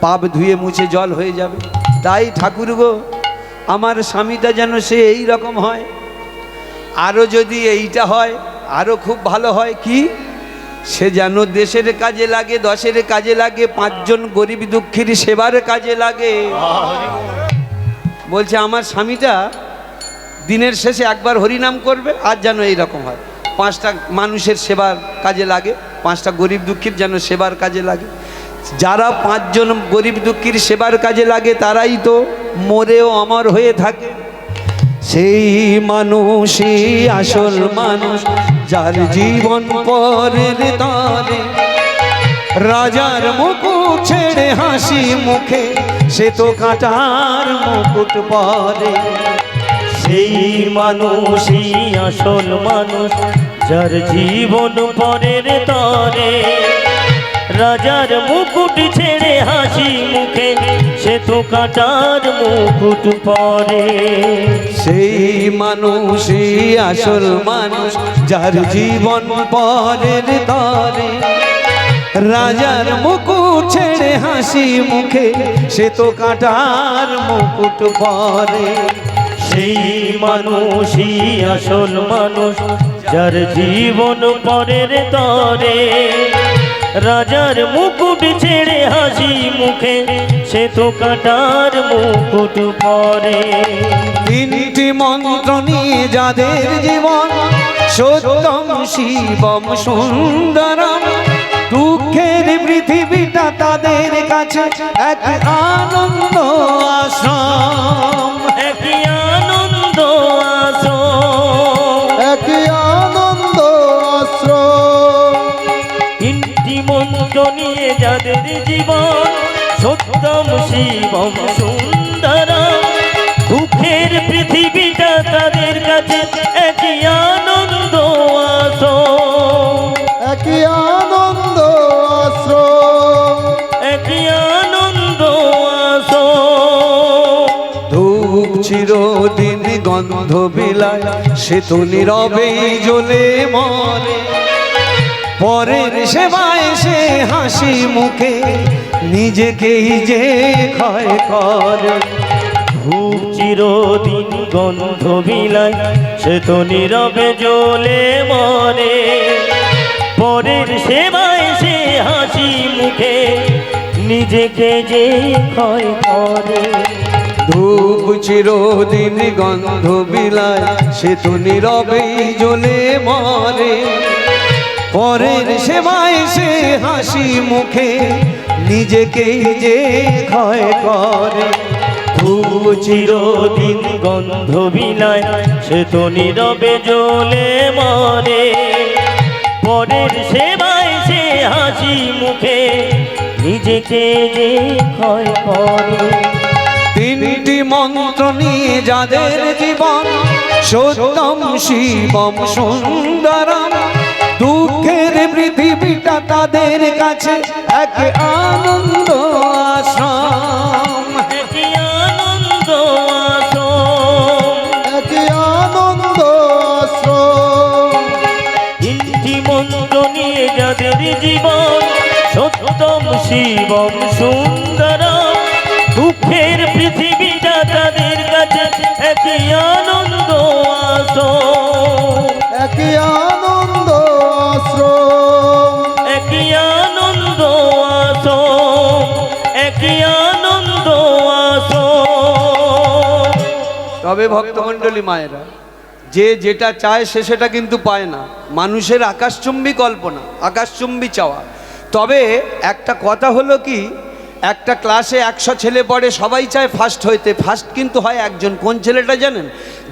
পাপ ধুয়ে মুছে জল হয়ে যাবে। তাই ঠাকুর গো, আমার স্বামীটা যেন সে এই রকম হয়। আরও যদি এইটা হয়, আরও খুব ভালো হয় কি, সে যেন দেশের কাজে লাগে, দশের কাজে লাগে, 5 জন গরিব দুঃখীর সেবার কাজে লাগে। বলছে আমার স্বামীটা দিনের শেষে একবার হরিনাম করবে, আর যেন এইরকম হয় 5টা মানুষের সেবার কাজে লাগে, 5টা গরিব দুঃখীর যেন সেবার কাজে লাগে। যারা 5 জন গরিব দুঃখীর সেবার কাজে লাগে তারাই তো মরেও অমর হয়ে থাকে। সেই মানুষই আসল মানুষ, যার জীবন পরের তরে, রাজার মুকুট ছেড়ে হাসি মুখে, সে তো কাঁটার মুকুট পরে। সেই মানুষই আসল মানুষ, যার জীবন পরের তরে, রাজার মুকুট ছেড়ে হাসি মুখে, সে তো কাঁটার মুকুট পরে। সেই মানুষই আসল মানুষ, যার জীবন পরের তরে, রাজার মুকুট ছেড়ে হাসি মুখে, সে তো কাঁটার মুকুট পরে। সেই মানুষই আসল মানুষ, যার জীবন পরের তরে, রাজার মুকুট ছেড়ে হাসি মুখে, সে তো কাঁটার মুকুট পরে। 3টি মন্ত্র নিয়ে যাদের জীবন, সত্যম শিবম সুন্দরম, দুঃখের পৃথিবীটা তাদের কাছে এক আনন্দ আশ্রম। একই আনন্দ আসো, একই আনন্দ আশ্রম। 3টি মন্ত্র নিয়ে যাদের জীবন, সত্যম শিবম সুন্দরম, দুঃখের পৃথিবীটা তাদের কাছে একই আনন্দ আসো। একই আনন্দ আশ্রম। একই আনন্দ আসো। ধূপ চিরদিন গন্ধ বিলায়, সে তো নীরবেই জ্বলে মরে, পরের সেবায় সে হাসি মুখে, নিজেকেই যে ক্ষয় করে। ধূপ চিরদিন গন্ধ বিলায়, সে তো নীরবে জ্বলে মরে, পরের সেবায় সে হাসি মুখে, নিজেকে যে ক্ষয় করে। ধূপ চিরদিন গন্ধ বিলায়, সে তো নীরবেই জ্বলে মরে, পরের সেবায় সে হাসি মুখে, নিজেকেই যে ক্ষয় করে। ধূপ চিরদিন গন্ধ বিলায়, সে তো নীরবে জ্বলে মরে, পরের সেবায় সে হাসি মুখে, নিজেকে যে ক্ষয় করে। 3টি মন্ত্র নিয়ে যাদের জীবন, সত্যম শিবম সুন্দরম, দুঃখের পৃথিবীটা তাদের কাছে এক আনন্দ আশ্রম। একই আনন্দ আসো, একই আনন্দ আশ্রম। 3টি মন্ত্র নিয়ে যাদের জীবন, সত্যম শিবম সুন্দরম, দুঃখের পৃথিবীটা তাদের কাছে একই আনন্দ আসো। একই আনন্দ আশ্রম। একই আনন্দ আসো, একই আনন্দ আসো। তবে ভক্তমণ্ডলী মায়েরা, যে যেটা চায় সে সেটা কিন্তু পায় না। মানুষের আকাশচুম্বী কল্পনা, আকাশচুম্বী চাওয়া। তবে একটা কথা হলো কি, একটা ক্লাসে 100 ছেলে পড়ে, সবাই চায় ফার্স্ট হইতে, ফার্স্ট কিন্তু হয় একজন। কোন ছেলেটা জানেন?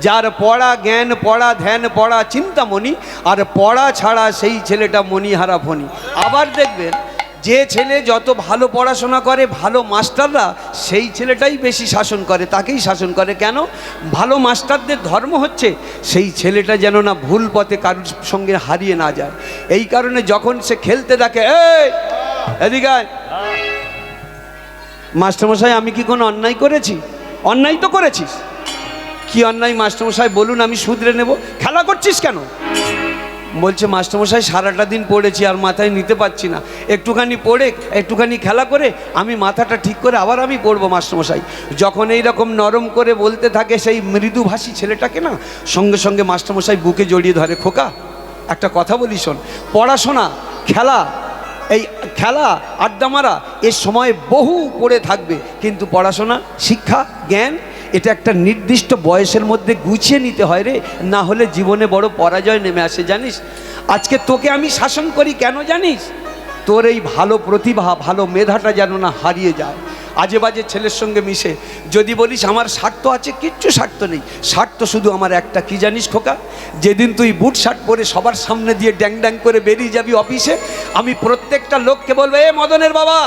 যার পড়া জ্ঞান, পড়া ধ্যান, পড়া চিন্তামণি, আর পড়া ছাড়া সেই ছেলেটা মণিহারা ফণি। আবার দেখবেন যে ছেলে যত ভালো পড়াশোনা করে, ভালো মাস্টাররা সেই ছেলেটাই বেশি শাসন করে, তাকেই শাসন করে। কেন? ভালো মাস্টারদের ধর্ম হচ্ছে সেই ছেলেটা যেন না ভুল পথে কারোর সঙ্গে হারিয়ে না যায়। এই কারণে যখন সে খেলতে দেখে, এই এদিকে আয়। মাস্টারমশাই আমি কি কোনো অন্যায় করেছি? অন্যায় তো করেছিস। কি অন্যায় মাস্টারমশাই বলুন, আমি শুধরে নেব। খেলা করছিস কেন? বলছে মাস্টারমশাই সারাটা দিন পড়েছি আর মাথায় নিতে পারছি না, একটুখানি পড়ে একটুখানি খেলা করে আমি মাথাটা ঠিক করে আবার আমি পড়বো মাস্টারমশাই। যখন এই রকম নরম করে বলতে থাকে সেই মৃদুভাষী ছেলেটাকে না, সঙ্গে সঙ্গে মাস্টারমশাই বুকে জড়িয়ে ধরে, খোকা একটা কথা বলি শোন, পড়াশোনা, খেলা, এই খেলা, আড্ডা মারা এর সময় বহু পড়ে থাকবে, কিন্তু পড়াশোনা, শিক্ষা, জ্ঞান এটা একটা নির্দিষ্ট বয়সের মধ্যে গুছিয়ে নিতে হয় রে, না হলে জীবনে বড় পরাজয় নেমে আসে জানিস। আজকে তোকে আমি শাসন করি কেন জানিস? তোর এই ভালো প্রতিভা, ভালো মেধাটা যেন না হারিয়ে যায়। আজে বাজে ছেলের সঙ্গে মিশে যদি বলিস আমার স্বার্থ আছে, কিচ্ছু স্বার্থ নেই। স্বার্থ শুধু আমার একটা, কি জানিস খোকা? যেদিন তুই বুট শার্ট পরে সবার সামনে দিয়ে ড্যাং ড্যাং করে বেরিয়ে যাবি অফিসে, আমি প্রত্যেকটা লোককে বলবো, এ মদনের বাবা,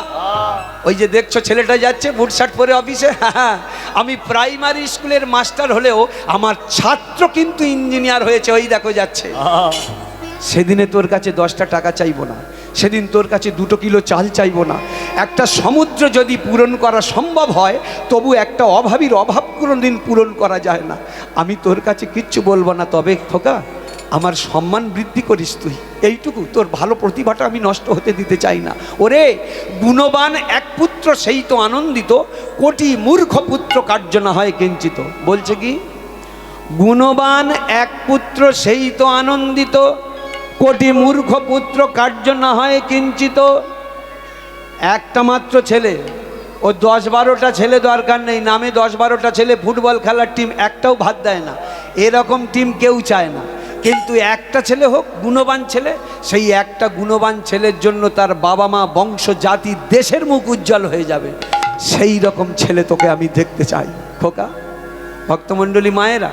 ওই যে দেখছো ছেলেটা যাচ্ছে বুট শার্ট পরে অফিসে, হ্যাঁ, আমি প্রাইমারি স্কুলের মাস্টার হলেও আমার ছাত্র কিন্তু ইঞ্জিনিয়ার হয়েছে, ওই দেখো যাচ্ছে। সেদিনে তোর কাছে 10টা টাকা চাইবো না, সেদিন তোর কাছে 2 কিলো চাল চাইবো না। একটা সমুদ্র যদি পূরণ করা সম্ভব হয়, তবু একটা অভাবীর অভাব কোনোদিন পূরণ করা যায় না। আমি তোর কাছে কিচ্ছু বলবো না, তবে খোকা আমার সম্মান বৃদ্ধি করিস তুই, এইটুকু। তোর ভালো প্রতিভাটা আমি নষ্ট হতে দিতে চাই না। ওরে, গুণবান এক পুত্র সেই তো আনন্দিত, কোটি মূর্খ পুত্র কার্য না হয় কিঞ্চিত। বলছে কি? গুণবান এক পুত্র সেই তো আনন্দিত, কোটি মূর্খ পুত্র কার্য না হয় কিঞ্চিত। একটা মাত্র ছেলে, ও 10-12টা ছেলে দরকার নেই, নামে 10-12টা ছেলে ফুটবল খেলার টিম, একটাও ভাত দেয় না, এরকম টিম কেউ চায় না। কিন্তু একটা ছেলে হোক গুণবান ছেলে, সেই একটা গুণবান ছেলের জন্য তার বাবা মা, বংশ, জাতি, দেশের মুখ উজ্জ্বল হয়ে যাবে। সেই রকম ছেলে তোকে আমি দেখতে চাই খোকা। ভক্তমণ্ডলী মায়েরা,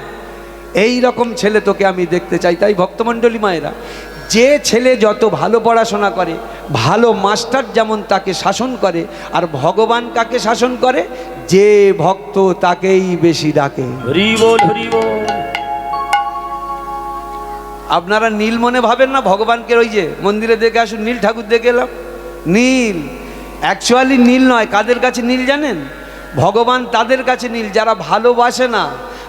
এই রকম ছেলে তোকে আমি দেখতে চাই। তাই ভক্তমণ্ডলী মায়েরা, যে ছেলে যত ভালো পড়াশোনা করে, ভালো মাস্টার যেমন তাকে শাসন করে, আর ভগবান কাকে শাসন করে? যে ভক্ত তাকেই বেশি ডাকে। হরি বল, হরি বল। আপনারা নীল মনে ভাবেন না ভগবানকে? ওই যে মন্দিরে দেখে আসুন, নীল ঠাকুর দেখে এলাম, নীল অ্যাকচুয়ালি নীল নয়। কাদের কাছে নীল জানেন? ভগবান তাদের কাছে নীল যারা ভালোবাসে না,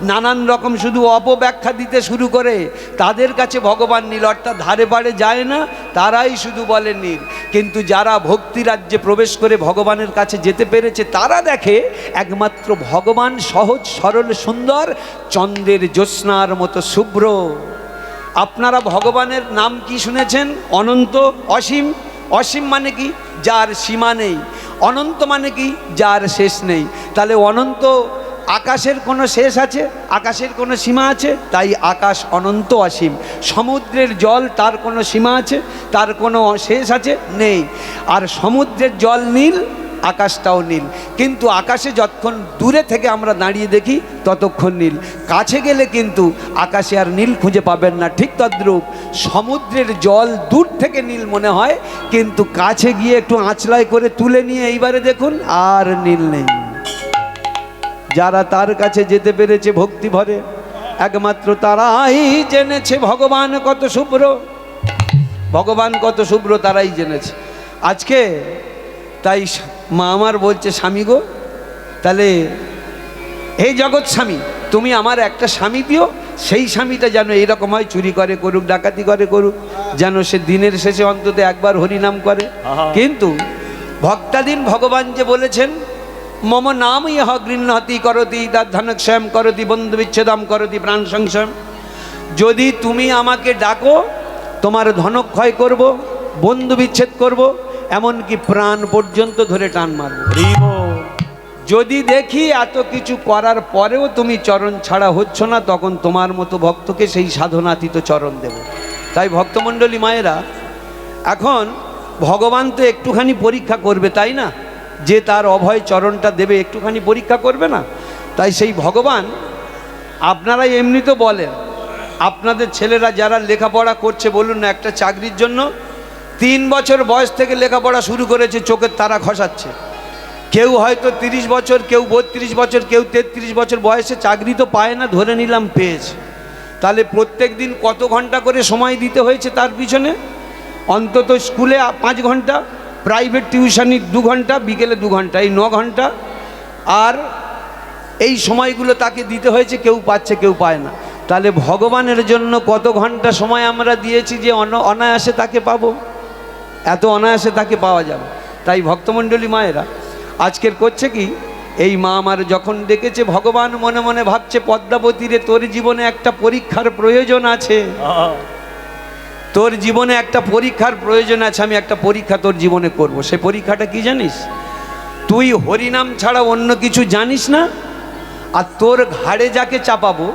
নানান রকম শুধু অপব্যাখ্যা দিতে শুরু করে, তাদের কাছে ভগবান নীল। অর্থাৎ ধারে পাড়ে যায় না, তারাই শুধু বলে নীল। কিন্তু যারা ভক্তি রাজ্যে প্রবেশ করে ভগবানের কাছে যেতে পেরেছে, তারা দেখে একমাত্র ভগবান সহজ, সরল, সুন্দর, চন্দ্রের জ্যোৎস্নার মতো শুভ্র। আপনারা ভগবানের নাম কি শুনেছেন? অনন্ত, অসীম। অসীম মানে কি? যার সীমা নেই। অনন্ত মানে কি? যার শেষ নেই। তাহলে অনন্ত, আকাশের কোনো শেষ আছে? আকাশের কোনো সীমা আছে? তাই আকাশ অনন্ত, অসীম। সমুদ্রের জল, তার কোনো সীমা আছে? তার কোনো শেষ আছে? নেই। আর সমুদ্রের জল নীল, আকাশটাও নীল। কিন্তু আকাশে যতক্ষণ দূরে থেকে আমরা দাঁড়িয়ে দেখি ততক্ষণ নীল, কাছে গেলে কিন্তু আকাশে আর নীল খুঁজে পাবেন না। ঠিক তদ্রূপ সমুদ্রের জল দূর থেকে নীল মনে হয়, কিন্তু কাছে গিয়ে একটু আঁচলাই করে তুলে নিয়ে এইবারে দেখুন, আর নীল নেই। যারা তার কাছে যেতে পেরেছে ভক্তি ভরে, একমাত্র তারাই জেনেছে ভগবান কত শুভ্র। ভগবান কত শুভ্র তারাই জেনেছে। আজকে তাই মা আমার বলছে, স্বামী গো, তাহলে এই জগৎ স্বামী, তুমি আমার একটা স্বামী দিও, সেই স্বামীটা যেন এইরকম হয়, চুরি করে করুক, ডাকাতি করে করুক, যেন সে দিনের শেষে অন্তত একবার হরিনাম করে। কিন্তু ভক্তাধীন ভগবান যে বলেছেন, মম নাম ইহ গৃহ্ণতি করতি ধনক্ষয়ম করতি বন্ধু বিচ্ছেদম করতি প্রাণ সংশয়। যদি তুমি আমাকে ডাকো, তোমার ধনক্ষয় করব, বন্ধু বিচ্ছেদ করব, এমনকি প্রাণ পর্যন্ত ধরে টান মারব। যদি দেখি এত কিছু করার পরেও তুমি চরণ ছাড়া হচ্ছ না, তখন তোমার মতো ভক্তকে সেই সাধনাতীত চরণ দেব। তাই ভক্তমণ্ডলী মায়েরা, এখন ভগবান তো একটুখানি পরীক্ষা করবে, তাই না? যে তার অভয় চরণটা দেবে, একটুখানি পরীক্ষা করবে না? তাই সেই ভগবান, আপনারা এমনি তো বলেন, আপনাদের ছেলেরা যারা লেখাপড়া করছে, বলুন না, একটা চাকরির জন্য 3 বছর বয়স থেকে লেখাপড়া শুরু করেছে, চোখের তারা খসাচ্ছে। কেউ হয়তো 30 বছর, কেউ 32 বছর, কেউ 33 বছর বয়সে চাকরি তো পায় না, ধরে নিলাম পেয়েছে। তাহলে প্রত্যেক দিন কত ঘন্টা করে সময় দিতে হয়েছে তার পিছনে? অন্তত স্কুলে 5 ঘন্টা, প্রাইভেট টিউশনি 2 ঘন্টা, বিকেলে 2 ঘন্টা, এই 9 ঘন্টা। আর এই সময়গুলো তাকে দিতে হয়েছে, কেউ পাচ্ছে কেউ পায় না। তাহলে ভগবানের জন্য কত ঘন্টা সময় আমরা দিয়েছি যে অনায়াসে তাকে পাবো? এত অনায়াসে তাকে পাওয়া যাবে। তাই ভক্তমণ্ডলী মায়েরা, আজকের করছে কি, এই মা আমার যখন ডেকেছে, ভগবান মনে মনে ভাবছে, পদ্মাবতী রে, তোর জীবনে একটা পরীক্ষার প্রয়োজন আছে। তোর জীবনে একটা পরীক্ষার প্রয়োজন আছে, আমি একটা পরীক্ষা তোর জীবনে করব। সেই পরীক্ষাটা কি জানিস? তুই হরিনাম ছাড়া অন্য কিছু জানিস না, আর তোর ঘাড়ে যাকে চাপাবো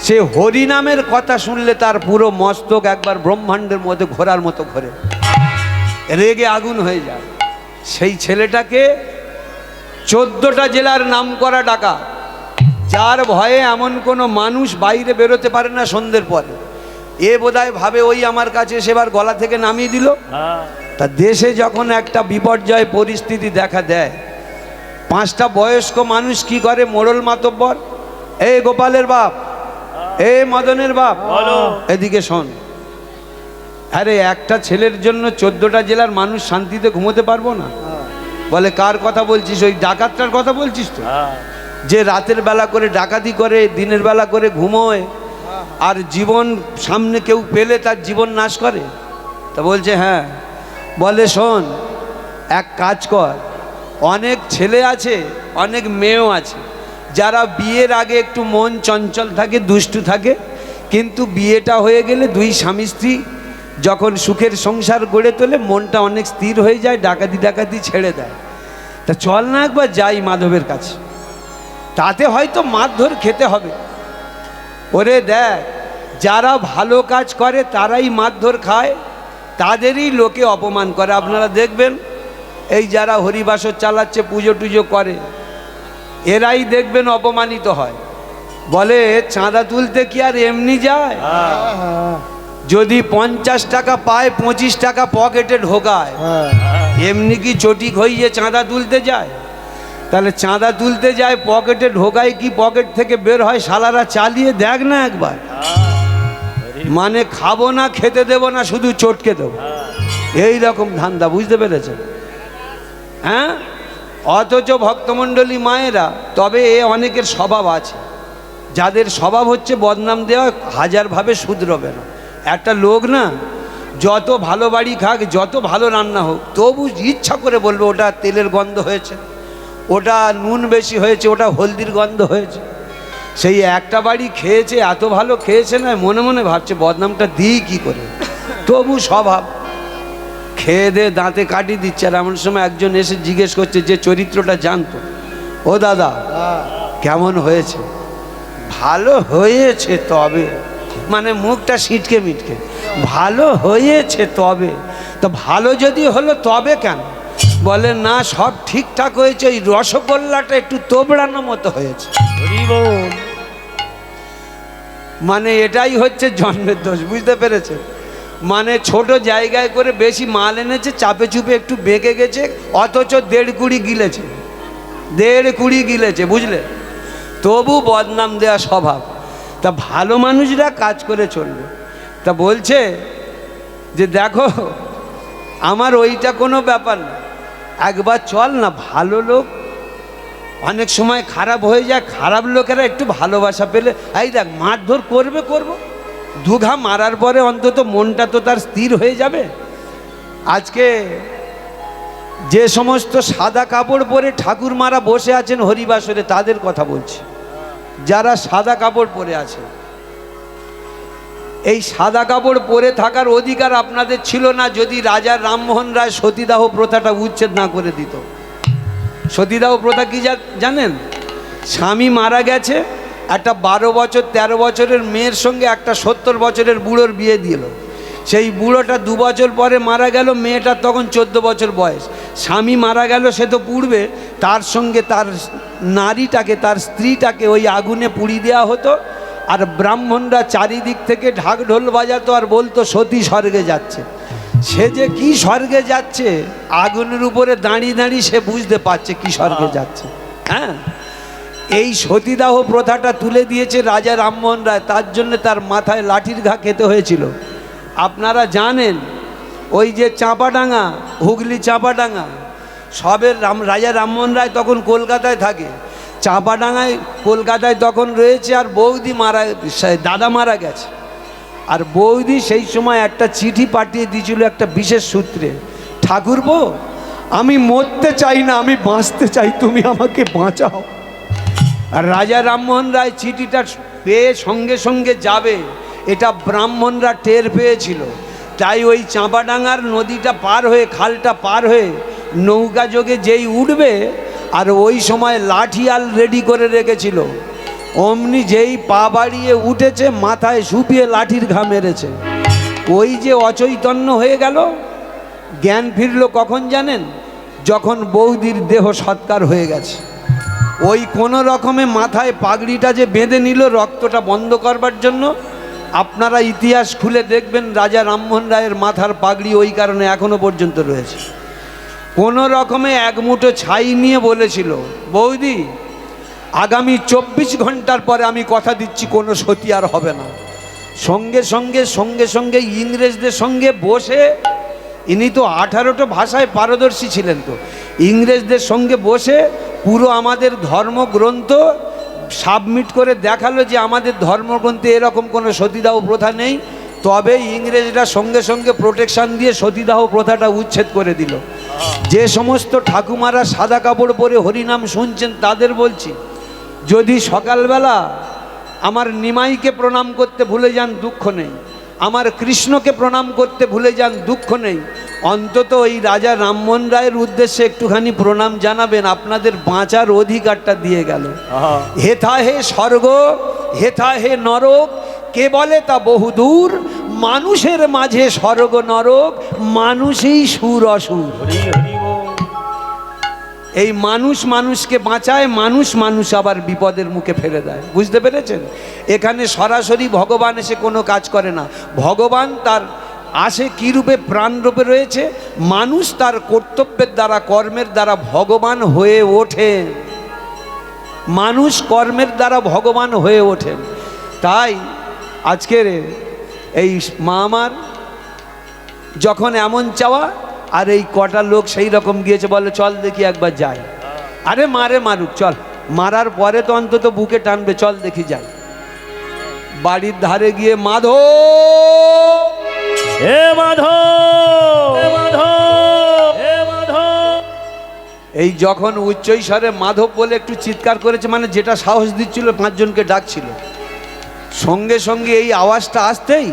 সে হরিনামের কথা শুনলে তার পুরো মস্তক একবার ব্রহ্মাণ্ডের মধ্যে ঘোরার মতো ঘোরে, রেগে আগুন হয়ে যায়। সেই ছেলেটাকে 14টা জেলার নাম করা ডাকা, যার ভয়ে এমন কোনো মানুষ বাইরে বেরোতে পারে না সন্ধ্যের পরে। এ বোধহয় ভাবে ওই আমার কাছে সেবার গলা থেকে নামিয়ে দিল। তা দেশে যখন একটা বিপর্যয় পরিস্থিতি দেখা দেয়, 5টা বয়স্ক মানুষ কি করে, মোড়ল মাতব্বর, এই গোপালের বাপ, এই মদনের বাপ, এদিকে শোন, আরে একটা ছেলের জন্য 14টা জেলার মানুষ শান্তিতে ঘুমোতে পারবো না? বলে কার কথা বলছিস? ওই ডাকাতটার কথা বলছিস তো, যে রাতের বেলা করে ডাকাতি করে, দিনের বেলা করে ঘুমোয়, আর জীবন সামনে কেউ পেলে তার জীবন নাশ করে। তা বলছে হ্যাঁ। বলে শোন, এক কাজ কর, অনেক ছেলে আছে, অনেক মেয়েও আছে, যারা বিয়ের আগে একটু মন চঞ্চল থাকে, দুষ্টু থাকে, কিন্তু বিয়েটা হয়ে গেলে দুই স্বামী স্ত্রী যখন সুখের সংসার গড়ে তোলে মনটা অনেক স্থির হয়ে যায়, ডাকাতি ডাকাতি ছেড়ে দেয়। তা চল না একবার যাই মাধবের কাছে, তাতে হয়তো মারধর খেতে হবে। ওরে দেখ, যারা ভালো কাজ করে তারাই মারধর খায়, তাদেরই লোকে অপমান করে। আপনারা দেখবেন এই যারা হরিবাসর চালাচ্ছে, পুজো টুজো করে, এরাই দেখবেন অপমানিত হয়। বলে চাঁদা তুলতে কি আর এমনি যায়? যদি 50 টাকা পায় 25 টাকা পকেটে ঢোকায়, এমনি কি চটিক হইয়ে চাঁদা তুলতে যায়? তাহলে চাঁদা তুলতে যায়, পকেটে ঢোকায় কি পকেট থেকে বের হয়? শালারা চালিয়ে দেখ না একবার। মানে খাবো না, খেতে দেবো না, শুধু চটকে দেবো, এই রকম ধান্দা, বুঝতে পেরেছেন? হ্যাঁ, অথচ ভক্তমণ্ডলী মায়েরা, তবে এ অনেকের স্বভাব আছে, যাদের স্বভাব হচ্ছে বদনাম দেওয়া, হাজারভাবে শুধরবে না। একটা লোক না যত ভালো বাড়ি খাক, যত ভালো রান্না হোক, তবু ইচ্ছা করে বলবে ওটা তেলের গন্ধ হয়েছে, ওটা নুন বেশি হয়েছে, ওটা হলদির গন্ধ হয়েছে। সেই একটা বাড়ি খেয়েছে, এত ভালো খেয়েছে না, মনে মনে ভাবছে বদনামটা দিই কি করে, তবু স্বভাব। খেয়ে দে দাঁতে কাটি দিচ্ছে। আর এমন সময় একজন এসে জিজ্ঞেস করছে, যে চরিত্রটা জানতো, ও দাদা কেমন হয়েছে? ভালো হয়েছে তবে, মানে মুখটা সিটকে মিটকে, ভালো হয়েছে তবে। তো ভালো যদি হলো তবে কেন? বলে না, সব ঠিকঠাক হয়েছে, ওই রসগোল্লাটা একটু তোবড়ানো মতো হয়েছে। মানে এটাই হচ্ছে জন্মের দোষ, বুঝতে পেরেছে? মানে ছোট জায়গায় করে বেশি মাল এনেছে, চাপে চুপে একটু বেঁকে গেছে, অথচ 1.5 কুড়ি গিলেছে, 1.5 কুড়ি গিলেছে, বুঝলে? তবু বদনাম দেওয়া স্বভাব। তা ভালো মানুষরা কাজ করে চলবে। তা বলছে যে দেখো, আমার ওইটা কোনো ব্যাপার না, একবার চল না, ভালো লোক অনেক সময় খারাপ হয়ে যায়, খারাপ লোকেরা একটু ভালোবাসা পেলে, এই দেখ মারধর করবে, করবো, দুঘা মারার পরে অন্তত মনটা তো তার স্থির হয়ে যাবে। আজকে যে সমস্ত সাদা কাপড় পরে ঠাকুরমারা বসে আছেন হরিবাসরে, তাদের কথা বলছি, যারা সাদা কাপড় পরে আছে। এই সাদা কাপড় পরে থাকার অধিকার আপনাদের ছিল না যদি রাজা রামমোহন রায় সতীদাহ প্রথাটা উচ্ছেদ না করে দিত। সতীদাহ প্রথা কি জানেন? স্বামী মারা গেছে, একটা 12 বছর 13 বছরের মেয়ের সঙ্গে একটা 70 বছরের বুড়োর বিয়ে দিল। সেই বুড়োটা 2 বছর পরে মারা গেল, মেয়েটার তখন 14 বছর বয়স। স্বামী মারা গেল, সে তো পুড়বে, তার সঙ্গে তার নারীটাকে, তার স্ত্রীটাকে ওই আগুনে পুড়িয়ে দেওয়া হতো। আর ব্রাহ্মণরা চারিদিক থেকে ঢাক ঢোল বাজাতো আর বলতো সতী স্বর্গে যাচ্ছে। সে যে কি স্বর্গে যাচ্ছে, আগুনের উপরে দাঁড়িয়ে দাঁড়িয়ে সে বুঝতে পারছে কি স্বর্গে যাচ্ছে। হ্যাঁ, এই সতীদাহ প্রথাটা তুলে দিয়েছে রাজা রামমোহন রায়, তার জন্য তার মাথায় লাঠির ঘা খেতে হয়েছিল। আপনারা জানেন ওই যে চাঁপাডাঙ্গা, হুগলি চাঁপাডাঙ্গা, সবের রাজা রামমোহন রায় তখন কলকাতায় থাকে, চাঁপাডাঙ্গায় কলকাতায় তখন রয়েছে। আর বৌদি দাদা মারা গেছে, আর বৌদি সেই সময় একটা চিঠি পাঠিয়ে দিয়েছিল একটা বিশেষ সূত্রে, ঠাকুরপো আমি মরতে চাই না, আমি বাঁচতে চাই, তুমি আমাকে বাঁচাও। আর রাজা রামমোহন রায় চিঠিটা পেয়ে সঙ্গে সঙ্গে যাবে, এটা ব্রাহ্মণরা টের পেয়েছিল। তাই ওই চাঁপাডাঙ্গার নদীটা পার হয়ে, খালটা পার হয়ে নৌকা যোগে যেই উঠবে, আর ওই সময় লাঠিয়াল রেডি করে রেখেছিল, অমনি যেই পা বাড়িয়ে উঠেছে, মাথায় শুপিয়ে লাঠির ঘা মেরেছে। ওই যে অচৈতন্য হয়ে গেল, জ্ঞান ফিরল কখন জানেন? যখন বৌদির দেহ সৎকার হয়ে গেছে। ওই কোনো রকমে মাথায় পাগড়িটা যে বেঁধে নিল রক্তটা বন্ধ করবার জন্য। আপনারা ইতিহাস খুলে দেখবেন, রাজা রামমোহন রায়ের মাথার পাগড়ি ওই কারণে এখনো পর্যন্ত রয়েছে। কোনো রকমে এক মুঠো ছাই নিয়ে বলেছিল, বৌদি আগামী 24 ঘন্টার পরে আমি কথা দিচ্ছি কোনো সতী আর হবে না। সঙ্গে সঙ্গে ইংরেজদের সঙ্গে বসে, ইনি তো 18টা ভাষায় পারদর্শী ছিলেন, তো ইংরেজদের সঙ্গে বসে পুরো আমাদের ধর্মগ্রন্থ সাবমিট করে দেখালো যে আমাদের ধর্মগ্রন্থে এরকম কোনো সতীদাহ প্রথা নেই। তবে ইংরেজরা সঙ্গে সঙ্গে প্রোটেকশন দিয়ে সতীদাহ প্রথাটা উচ্ছেদ করে দিল। যে সমস্ত ঠাকুমারা সাদা কাপড় পরে হরিনাম শুনছেন তাদের বলছি, যদি সকালবেলা আমার নিমাইকে প্রণাম করতে ভুলে যান দুঃখ নেই, আমার কৃষ্ণকে প্রণাম করতে ভুলে যান দুঃখ নেই, অন্তত ওই রাজা রামমোহন রায়ের উদ্দেশ্যে একটুখানি প্রণাম জানাবেন, আপনাদের বাঁচার অধিকারটা দিয়ে গেল। হেথা হে স্বর্গ, হেথা হে নরক, কে বলে তা বহুদূর, মানুষের মাঝে স্বর্গ নরক, মানুষই সুর অসুর। এই মানুষ মানুষকে বাঁচায়, মানুষ আবার বিপদের মুখে ফেলে দেয়। বুঝতে পেরেছেন? এখানে সরাসরি ভগবান এসে কোনো কাজ করে না। ভগবান তার আসে কী রূপে? প্রাণরূপে রয়েছে। মানুষ তার কর্তব্যের দ্বারা, কর্মের দ্বারা ভগবান হয়ে ওঠেন। মানুষ কর্মের দ্বারা ভগবান হয়ে ওঠেন। তাই আজকের এই মা আমার যখন এমন চাওয়া, আর এই কটা লোক সেই রকম গিয়েছে, বলে চল দেখি একবার যাই। আরে মারে মারুক, চল, মারার পরে তো অন্তত বুকে টানবে, চল দেখি যাই। বাড়ির ধারে গিয়ে মাধব, হে মাধব, হে মাধব, হে মাধব, এই যখন উচ্চৈস্বরে মাধব বলে একটু চিৎকার করেছে, মানে যেটা সাহস দিচ্ছিল, 5 জনকে ডাকছিল, সঙ্গে সঙ্গে এই আওয়াজটা আসতেই,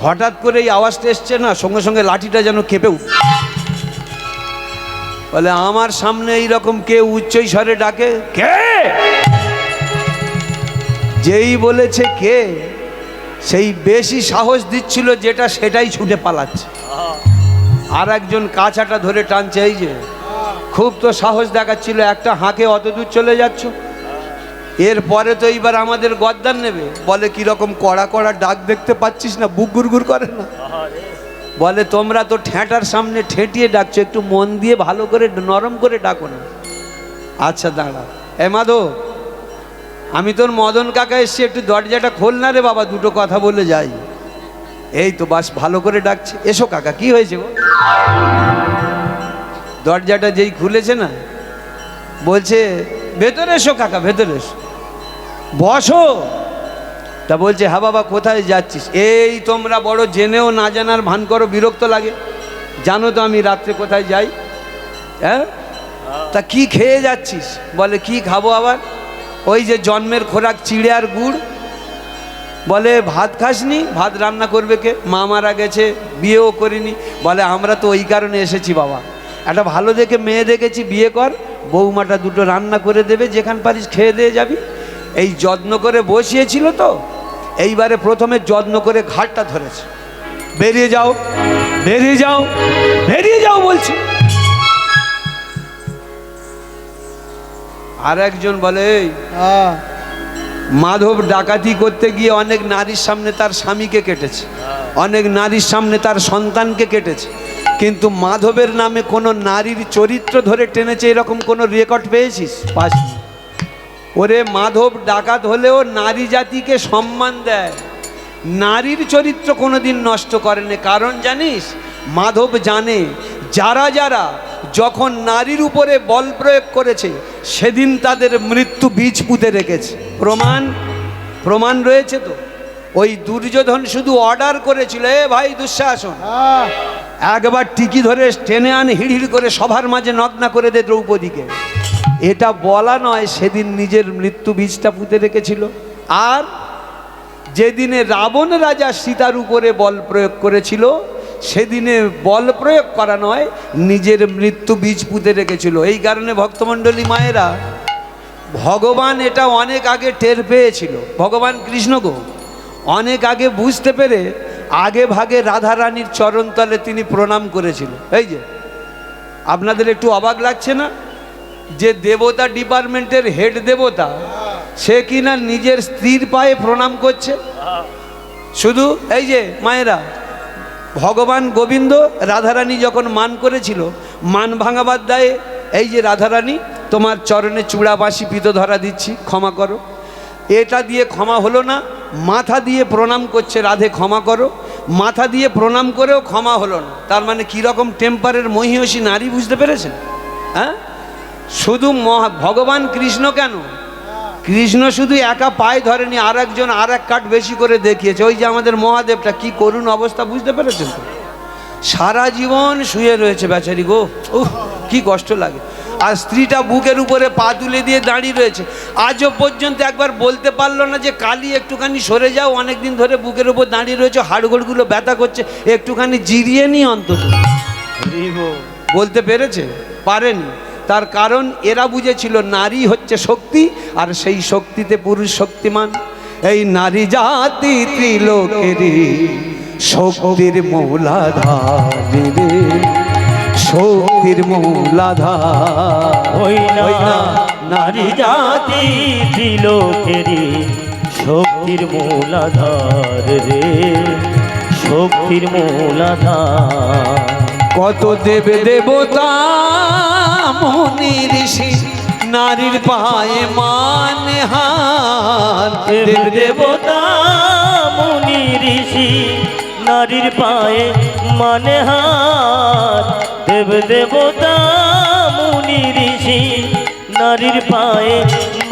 হঠাৎ করে এই আওয়াজটা এসছে না, সঙ্গে সঙ্গে লাঠিটা যেন কেঁপে উঠল। বলে আমার সামনে এইরকম কে উচ্চৈস্বরে ডাকে? কে? যেই বলেছে কে, সেই বেশি সাহস দিচ্ছিল যেটা, সেটাই ছুটে পালাচ্ছে। আর একজন কাছাটা ধরে টানছে, এই যে খুব তো সাহস দেখাচ্ছিল, একটা হাঁকে অত দূর চলে যাচ্ছ, এরপরে তো এইবার আমাদের গদ্দার নেবে। বলে কিরকম কড়া কড়া ডাক দেখতে পাচ্ছিস না, বুক গুড়গুড় করে না? বলে তোমরা তো ঠেঁটার সামনে ঠেঁটিয়ে ডাকছো, একটু মন দিয়ে ভালো করে নরম করে ডাকো না। আচ্ছা দাঁড়া, এ মাধব, আমি তোর মদন কাকা এসছি, একটু দরজাটা খোল না রে বাবা, দুটো কথা বলে যাই। এই তো বাস ভালো করে ডাকছে, এসো কাকা, কি হয়েছে গো? দরজাটা যেই খুলেছে না, বলছে ভেতরে এসো কাকা, ভেতরে এসো, বসো। তা বলছে হ্যাঁ বাবা, কোথায় যাচ্ছিস? এই তোমরা বড় জেনেও না জানার ভান করো, বিরক্ত লাগে। জানো তো আমি রাত্রে কোথায় যাই? হ্যাঁ, তা কি খেয়ে যাচ্ছিস? বলে কি খাবো আবার? ওই যে জন্মের খোরাক, চিড়ে আর গুড়। বলে ভাত খাসনি? ভাত রান্না করবে কে? মা মারা গেছে, বিয়েও করিনি। বলে আমরা তো ওই কারণে এসেছি বাবা, একটা ভালো দেখে মেয়ে দেখেছি, বিয়ে কর, বৌমাটা দুটো রান্না করে দেবে, যেখান পারিস খেয়ে দিয়ে যাবি। এই যত্ন করে বসিয়েছিল তো, এইবারে প্রথমে যত্ন করে ঘাটটা ধরেছে। বেরিয়ে যাও, বেরিয়ে যাও, বেরিয়ে যাও বলছি। আর একজন বলে এই মাধব ডাকাতি করতে গিয়ে অনেক নারীর সামনে তার স্বামীকে কেটেছে, অনেক নারীর সামনে তার সন্তানকে কেটেছে, কিন্তু মাধবের নামে কোনো নারীর চরিত্র ধরে টেনেছে এরকম কোনো রেকর্ড পেয়েছিস? পাসনি। ওরে মাধব ডাকাত হলেও নারী জাতিকে সম্মান দেয়, নারীর চরিত্র কোনোদিন নষ্ট করেনি। কারণ জানিস, মাধব জানে যারা যারা যখন নারীর উপরে বল প্রয়োগ করেছে, সেদিন তাদের মৃত্যু বীজ পুঁতে রেখেছে। প্রমাণ রয়েছে তো। ওই দুর্যোধন শুধু অর্ডার করেছিল, এ ভাই দুঃশাসন, একবার টিকি ধরে টেনে আন, হিড়হিড় করে সবার মাঝে নগ্না করে দে দ্রৌপদীকে। এটা বলা নয়, সেদিন নিজের মৃত্যু বীজটা পুঁতে রেখেছিল। আর যেদিনে রাবণ রাজা সীতার উপরে বল প্রয়োগ করেছিল, সেদিনে বল প্রয়োগ করা নয়, নিজের মৃত্যু বীজ পুঁতে রেখেছিল। এই কারণে ভক্তমণ্ডলী মায়েরা, ভগবান এটা অনেক আগে টের পেয়েছিল, ভগবান কৃষ্ণ গো অনেক আগে বুঝতে পেরে আগে ভাগে রাধারানীর চরণতলে তিনি প্রণাম করেছিল। এই যে আপনাদের একটু অবাক লাগছে না যে দেবতা ডিপার্টমেন্টের হেড দেবতা সে কিনা নিজের স্ত্রীর পায়ে প্রণাম করছে। শুধু এই যে মায়েরা, ভগবান গোবিন্দ রাধারানী যখন মান করেছিল, মান ভাঙাবার দায়ে এই যে রাধারানী তোমার চরণে চূড়া বাসি পিত ধরা দিচ্ছি, ক্ষমা করো। এটা দিয়ে ক্ষমা হলো না, মাথা দিয়ে প্রণাম করছে, রাধে ক্ষমা করো। মাথা দিয়ে প্রণাম করেও ক্ষমা হলো না। তার মানে কীরকম টেম্পারের মহিষী নারী, বুঝতে পেরেছেন? হ্যাঁ, শুধু ভগবান কৃষ্ণ কেন, কৃষ্ণ শুধু একা পায়ে ধরেনি, আর একজন আর এক কাঠ বেশি করে দেখিয়েছে। ওই যে আমাদের মহাদেবটা, কি করুণ অবস্থা, বুঝতে পেরেছেন তো? সারা জীবন শুয়ে রয়েছে বেচারি গো, উহ কি কষ্ট লাগে। আর স্ত্রীটা বুকের উপরে পা তুলে দিয়ে দাঁড়িয়ে রয়েছে, আজও পর্যন্ত একবার বলতে পারলো না যে কালী একটুখানি সরে যাও, অনেক দিন ধরে বুকের উপর দাঁড়িয়ে রয়েছে, হাড়গোড়গুলো ব্যথা করছে, একটুখানি জিরিয়ে নি অন্তত। বলতে পেরেছে? পারেনি। তার কারণ এরা বুঝেছিল নারী হচ্ছে শক্তি, আর সেই শক্তিতে পুরুষ শক্তিমান। এই নারী জাতি ত্রিলোকেরই শক্তির মূলাধার রে, শক্তির মূলাধার। ওই না নারী জাতি ত্রিলোকেরই শক্তির মূলাধার রে, শক্তির মূলাধার। কত দেব দেবতা মুনি ঋষি নারীর পায়ে মানে হার। দেব দেবতা মুনি ঋষি নারীর পায়ে মানে হার। দেব দেবতা মুনি ঋষি নারীর পায়ে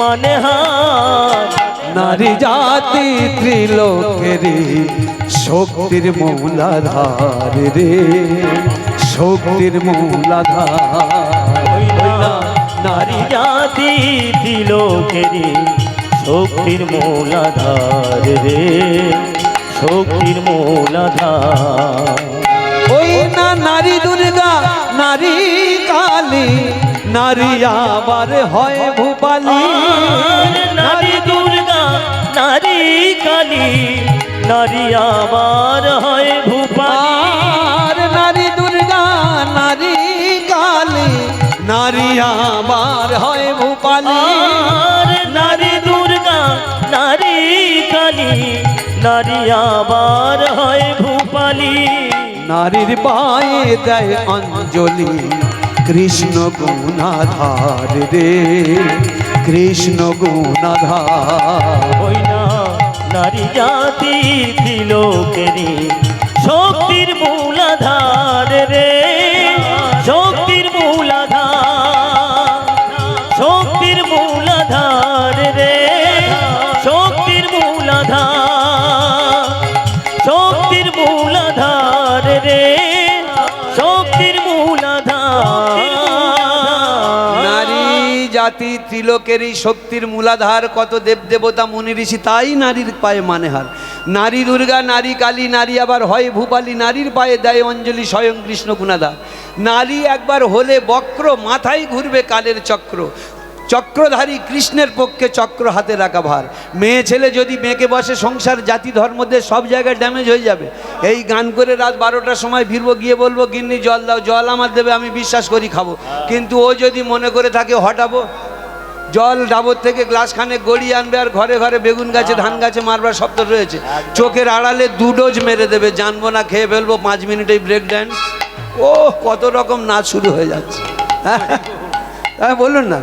মানে হার। নারী জাতি ত্রিলোকেরই শক্তির মূলাধার রে, শক্তির মূলাধার। ওই না নারী জাতি ত্রিলোকেরই শক্তির মূলাধার রে, শক্তির মূলাধার। ওই না নারী দুর্গা, নারী কালী, নারী আবার হয় ভূপালী। নারী দুর্গা, নারী কালী, নারী আবার হয় ভূপালী। আর নারী দুর্গা, নারী কালী, নারী আবার হয় ভূপালী। আর নারী দুর্গা, নারী কালী, নারী আবার হয় ভূপালী। নারীর পায়ে দেয় অঞ্জলি কৃষ্ণ গুণাধার রে, কৃষ্ণ গুণাধার। ওই না নারী জাতি ত্রিলোকেরই শক্তির মূলাধার রে, শক্তির মূলাধার, শক্তির মূলাধার রে, শক্তির মূলাধার, শক্তির মূলাধার রে, শক্তির মূলাধার। নারী জাতি ত্রিলোকেরই শক্তির মূলাধার। কত দেব দেবতা মুনি ঋষি তাই নারীর পায়ে মানে হার। নারী দুর্গা, নারী কালী, নারী আবার হয় ভূপালী। নারীর পায়ে দেয় অঞ্জলি স্বয়ং কৃষ্ণ গুণাধার। নারী একবার হলে বক্র, মাথায় ঘুরবে কালের চক্র। চক্রধারী কৃষ্ণের পক্ষে চক্র হাতে রাখা ভার। মেয়ে ছেলে যদি মেয়েকে বসে, সংসার জাতি ধর্মদের সব জায়গায় ড্যামেজ হয়ে যাবে। এই গান করে রাত 12টার সময় ফিরবো, গিয়ে বলবো গিন্নি জল দাও, জল আমার দেবে, আমি বিশ্বাস করি খাবো। কিন্তু ও যদি মনে করে থাকে হটাবো, জল ডাবর থেকে গ্লাস খানে গড়িয়ে আনবে, আর ঘরে ঘরে বেগুন গাছে ধান গাছে মারবার শব্দ রয়েছে, চোখের আড়ালে 2 ডোজ মেরে দেবে, জানবো না, খেয়ে ফেলবো, 5 মিনিটেই ব্রেক ড্যান্স। ও কত রকম নাচ শুরু হয়ে যাচ্ছে। হ্যাঁ বলুন না,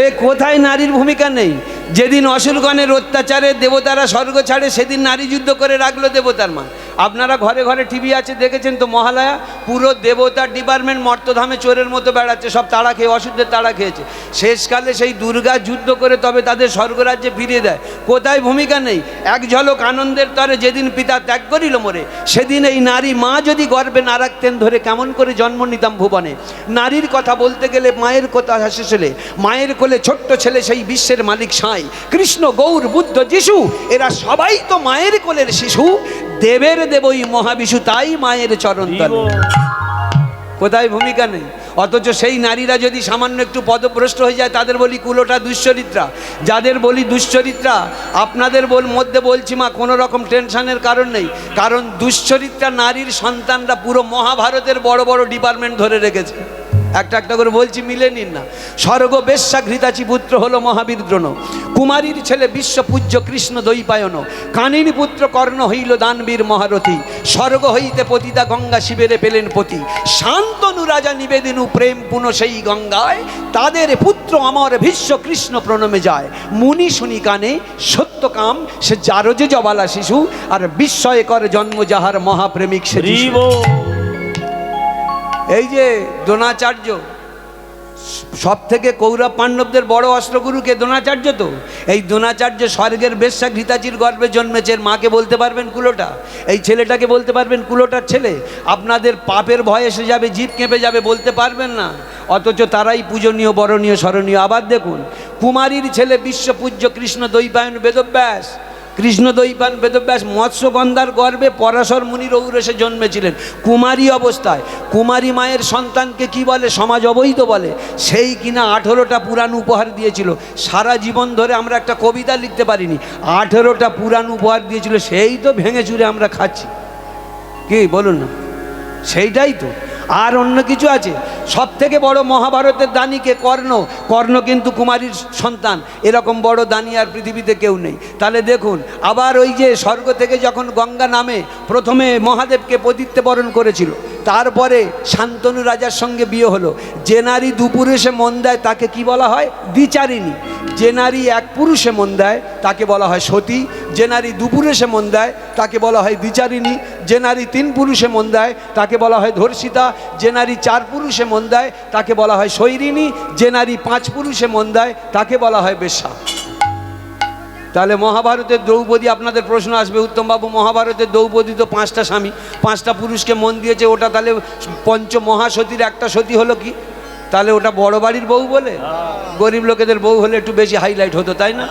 এ কোথায় নারীর ভূমিকা নেই? যেদিন অসুরগণের অত্যাচারে দেবতারা স্বর্গ ছাড়ে, সেদিন নারী যুদ্ধ করে রাখলো দেবতার মা। আপনারা ঘরে ঘরে টিভি আছে, দেখেছেন তো মহালয়া, পুরো দেবতার ডিপার্টমেন্ট মর্তধামে চোরের মতো বেড়াচ্ছে, সব তাড়া খেয়ে, অশুদ্ধের তাড়া খেয়েছে। শেষকালে সেই দুর্গা যুদ্ধ করে তবে তাদের স্বর্গরাজ্যে ফিরিয়ে দেয়। কোথায় ভূমিকা নেই? এক ঝলক আনন্দের তরে যেদিন পিতা ত্যাগ করিল মোরে, সেদিন এই নারী মা যদি গর্বে না রাখতেন ধরে, কেমন করে জন্ম নিতাম ভুবনে। নারীর কথা বলতে গেলে মায়ের কথা শেষ হলে, মায়ের কোলে ছোট্ট ছেলে সেই বিশ্বের মালিক সাঁই, কৃষ্ণ, গৌর, বুদ্ধ, যিশু, এরা সবাই তো মায়ের কোলের শিশু। দেবের দেবই মহাবিশু, তাই মায়ের চরণ তলে। কোথায় ভূমিকা নেই? অথচ সেই নারীরা যদি সামান্য একটু পদভ্রষ্ট হয়ে যায়, তাদের বলি কুলোটা, দুশ্চরিত্রা। যাদের বলি দুশ্চরিত্রা, আপনাদের মধ্যে বলছি মা, কোনো রকম টেনশনের কারণ নেই। কারণ দুশ্চরিত্রা নারীর সন্তানরা পুরো মহাভারতের বড় বড় ডিপার্টমেন্ট ধরে রেখেছে। একটা একটা করে বলছি, মিলে নিন না। স্বর্গ বেশ্যা ঘৃতাচি পুত্র হলো মহাবীর দ্রোণ, কুমারীর ছেলে বিশ্বপূজ্য কৃষ্ণ দ্বৈপায়ন, কানির পুত্র কর্ণ হইল দানবীর মহারথী, স্বর্গ হইতে পতিতা গঙ্গা শিবেরে পেলেন পতি, শান্তনু রাজা নিবেদিনু প্রেম পুন সেই গঙ্গায়, তাদের পুত্র অমর ভীষ্ম কৃষ্ণ প্রণমে যায়, মুনি শুনি কানে সত্যকাম সে যারো যে জবালা শিশু, আর বিস্ময় করে জন্ম যাহার মহাপ্রেমিক সে জীব। এই যে দ্রোণাচার্য, সব থেকে কৌরব পাণ্ডবদের বড় অস্ত্রগুরুকে দ্রোণাচার্য। তো এই দ্রোণাচার্য স্বর্গের বেশ্যা ঘৃতাচির গর্ভে জন্মেছে। মাকে বলতে পারবেন কুলোটা, এই ছেলেটাকে বলতে পারবেন কুলোটার ছেলে। আপনাদের পাপের ভয় এসে যাবে, জিভ কেঁপে যাবে, বলতে পারবেন না। অথচ তারাই পূজনীয়, বরণীয়, স্মরণীয়। আবার দেখুন, কুমারীর ছেলে বিশ্বপূজ্য কৃষ্ণ দ্বৈপায়ন বেদব্যাস, কৃষ্ণ দ্বৈপায়ন বেদব্যাস মৎস্যগন্ধার গর্ভে পরাশর মুনির ঔরসে জন্মেছিলেন কুমারী অবস্থায়। কুমারী মায়ের সন্তানকে কি বলে? সমাজ অবৈধ বলে। সেই কিনা 18টা পুরাণ উপহার দিয়েছিল। সারা জীবন ধরে আমরা একটা কবিতা লিখতে পারিনি, 18টা পুরাণ উপহার দিয়েছিল। সেই তো ভেঙে চুরে আমরা খাচ্ছি। কি বলুন না? সেইটাই তো। আর অন্য কিছু আছে? সব থেকে বড় মহাভারতের দানীকে কর্ণ। কর্ণ কিন্তু কুমারীর সন্তান। এরকম বড় দানী আর পৃথিবীতে কেউ নেই। তাহলে দেখুন, আবার ওই যে স্বর্গ থেকে যখন গঙ্গা নামে, প্রথমে মহাদেবকে পতিত্বে বরণ করেছিল, তারপরে শান্তনু রাজার সঙ্গে বিয়ে হলো। যে নারী দুপুরুষে মন দেয় তাকে কি বলা হয়? দ্বিচারিণী। যে নারী এক পুরুষে মন দেয় তাকে বলা হয় সতী। যে নারী দুপুরুষে মন দেয় তাকে বলা হয় দ্বিচারিণী। যে নারী 3 পুরুষে মন দেয় তাকে বলা হয় ধর্ষিতা। যে নারী 4 পুরুষে মন দেয় তাকে বলা হয় শৈরিণী। যে নারী 5 পুরুষে মন দেয় তাকে বলা হয় বেশ্যা। তাহলে মহাভারতের দ্রৌপদী, আপনাদের প্রশ্ন আসবে, উত্তমবাবু মহাভারতের দ্রৌপদী তো 5টা স্বামী, 5টা পুরুষকে মন দিয়েছে, ওটা তাহলে পঞ্চমহাসতীর একটা সতী হলো কি? তাহলে ওটা বড় বাড়ির বউ বলে? গরিব লোকেদের বউ হলে একটু বেশি হাইলাইট হতো, তাই না?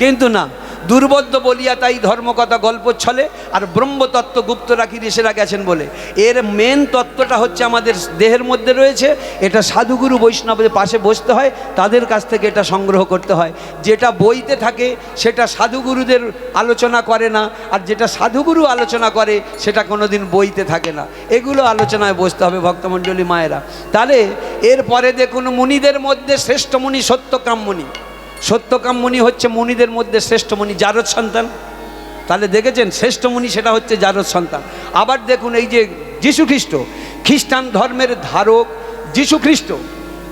কিন্তু না, দুর্বোধ্য বলিয়া তাই ধর্মকথা গল্প ছলে, আর ব্রহ্মতত্ত্ব গুপ্ত রাখি ঋষিরা গেছেন বলে। এর মেন তত্ত্বটা হচ্ছে আমাদের দেহের মধ্যে রয়েছে। এটা সাধুগুরু বৈষ্ণবদের পাশে বসতে হয়, তাদের কাছ থেকে এটা সংগ্রহ করতে হয়। যেটা বইতে থাকে সেটা সাধুগুরুদের আলোচনা করে না, আর যেটা সাধুগুরু আলোচনা করে সেটা কোনোদিন বইতে থাকে না। এগুলো আলোচনায় বসতে হবে ভক্তমণ্ডলী মায়েরা। তাহলে এরপরে দেখুন, মুনিদের মধ্যে শ্রেষ্ঠ মুনি সত্যকাম মুনি। সত্যকাম মুনি হচ্ছে মুনিদের মধ্যে শ্রেষ্ঠ মুনি, জারদ সন্তান। তাহলে দেখেছেন, শ্রেষ্ঠ মুনি সেটা হচ্ছে জারদ সন্তান। আবার দেখুন, এই যে যীশুখ্রিস্ট, খ্রিস্টান ধর্মের ধারক যীশুখ্রিস্ট,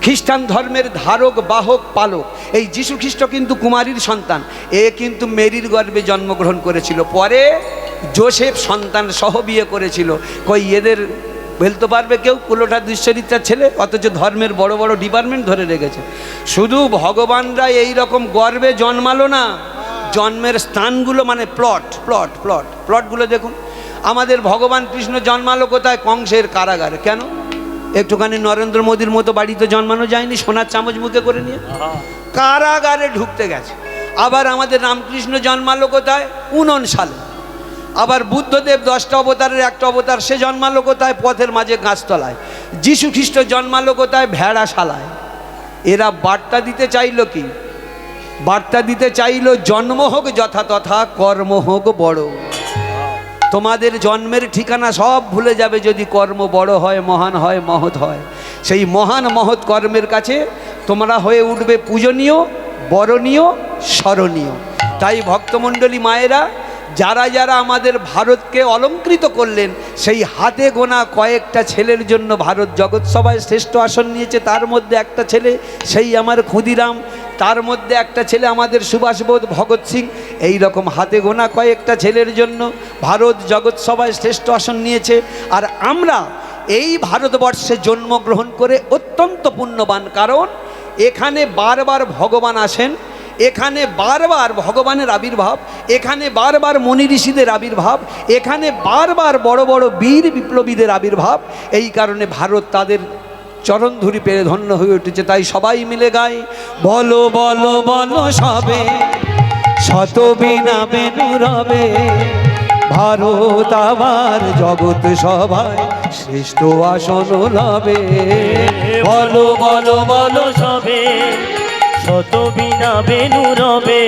খ্রিস্টান ধর্মের ধারক, বাহক, পালক। এই যীশুখ্রিস্ট কিন্তু কুমারীর সন্তান। এ কিন্তু মেরির গর্ভে জন্মগ্রহণ করেছিল, পরে যোসেফ সন্তান সহ বিয়ে করেছিল। কই এদের বলতে পারবে কেউ কুলোটা দুশ্চরিত্রার ছেলে? অথচ ধর্মের বড় বড় ডিপার্টমেন্ট ধরে রেখেছে। শুধু ভগবানরা এই রকম গর্ভে জন্মালো না, জন্মের স্থানগুলো মানে প্লটগুলো দেখুন। আমাদের ভগবান কৃষ্ণ জন্মালো কোথায়? কংসের কারাগারে। কেন? একটুখানি নরেন্দ্র মোদীর মতো বাড়িতে জন্মানো যায়নি সোনার চামচ মুখে করে নিয়ে? কারাগারে ঢুকতে গেছে। আবার আমাদের রামকৃষ্ণ জন্মালো কোথায়? 19 সালে। আবার বুদ্ধদেব 10টা অবতারের একটা অবতার, সে জন্মালো কোথায়? পথের মাঝে গাছতলায়। যীশু খ্রিস্ট জন্মালো কোথায়? ভেড়াশালায়। এরা বার্তা দিতে চাইল কি? বার্তা দিতে চাইল, জন্ম হোক যথাতথা, কর্ম হোক বড়। তোমাদের জন্মের ঠিকানা সব ভুলে যাবে যদি কর্ম বড় হয়, মহান হয়, মহৎ হয়। সেই মহান মহৎ কর্মের কাছে তোমরা হয়ে উঠবে পূজনীয়, বরণীয়, স্মরণীয়। তাই ভক্তমণ্ডলী মায়েরা, যারা যারা আমাদের ভারতকে অলঙ্কৃত করলেন, সেই হাতে গোনা কয়েকটা ছেলের জন্য ভারত জগৎসভায় শ্রেষ্ঠ আসন নিয়েছে। তার মধ্যে একটা ছেলে, সেই আমার ক্ষুদিরাম, তার মধ্যে একটা ছেলে আমাদের সুভাষবোধ ভগৎ সিং, এই রকম হাতে গোনা কয়েকটা ছেলের জন্য ভারত জগৎ সভায় শ্রেষ্ঠ আসন নিয়েছে। আর আমরা এই ভারতবর্ষে জন্মগ্রহণ করে অত্যন্ত পুণ্যবান, কারণ এখানে বারবার ভগবান আসেন, এখানে বারবার ভগবানের আবির্ভাব, এখানে বারবার মুনি ঋষিদের আবির্ভাব, এখানে বারবার বড় বড় বীর বিপ্লবীদের আবির্ভাব। এই কারণে ভারত তাদের চরণ ধুরি পেয়ে ধন্য হয়ে উঠেছে। তাই সবাই মিলে গাই, বলো বলো বলো সবে, শত বিনা বেনু রবে, ভারত আবার জগৎ সভায় শ্রেষ্ঠ আসন লবে। বলো বলো বলো সবে, শত বিনা বেনু রবে,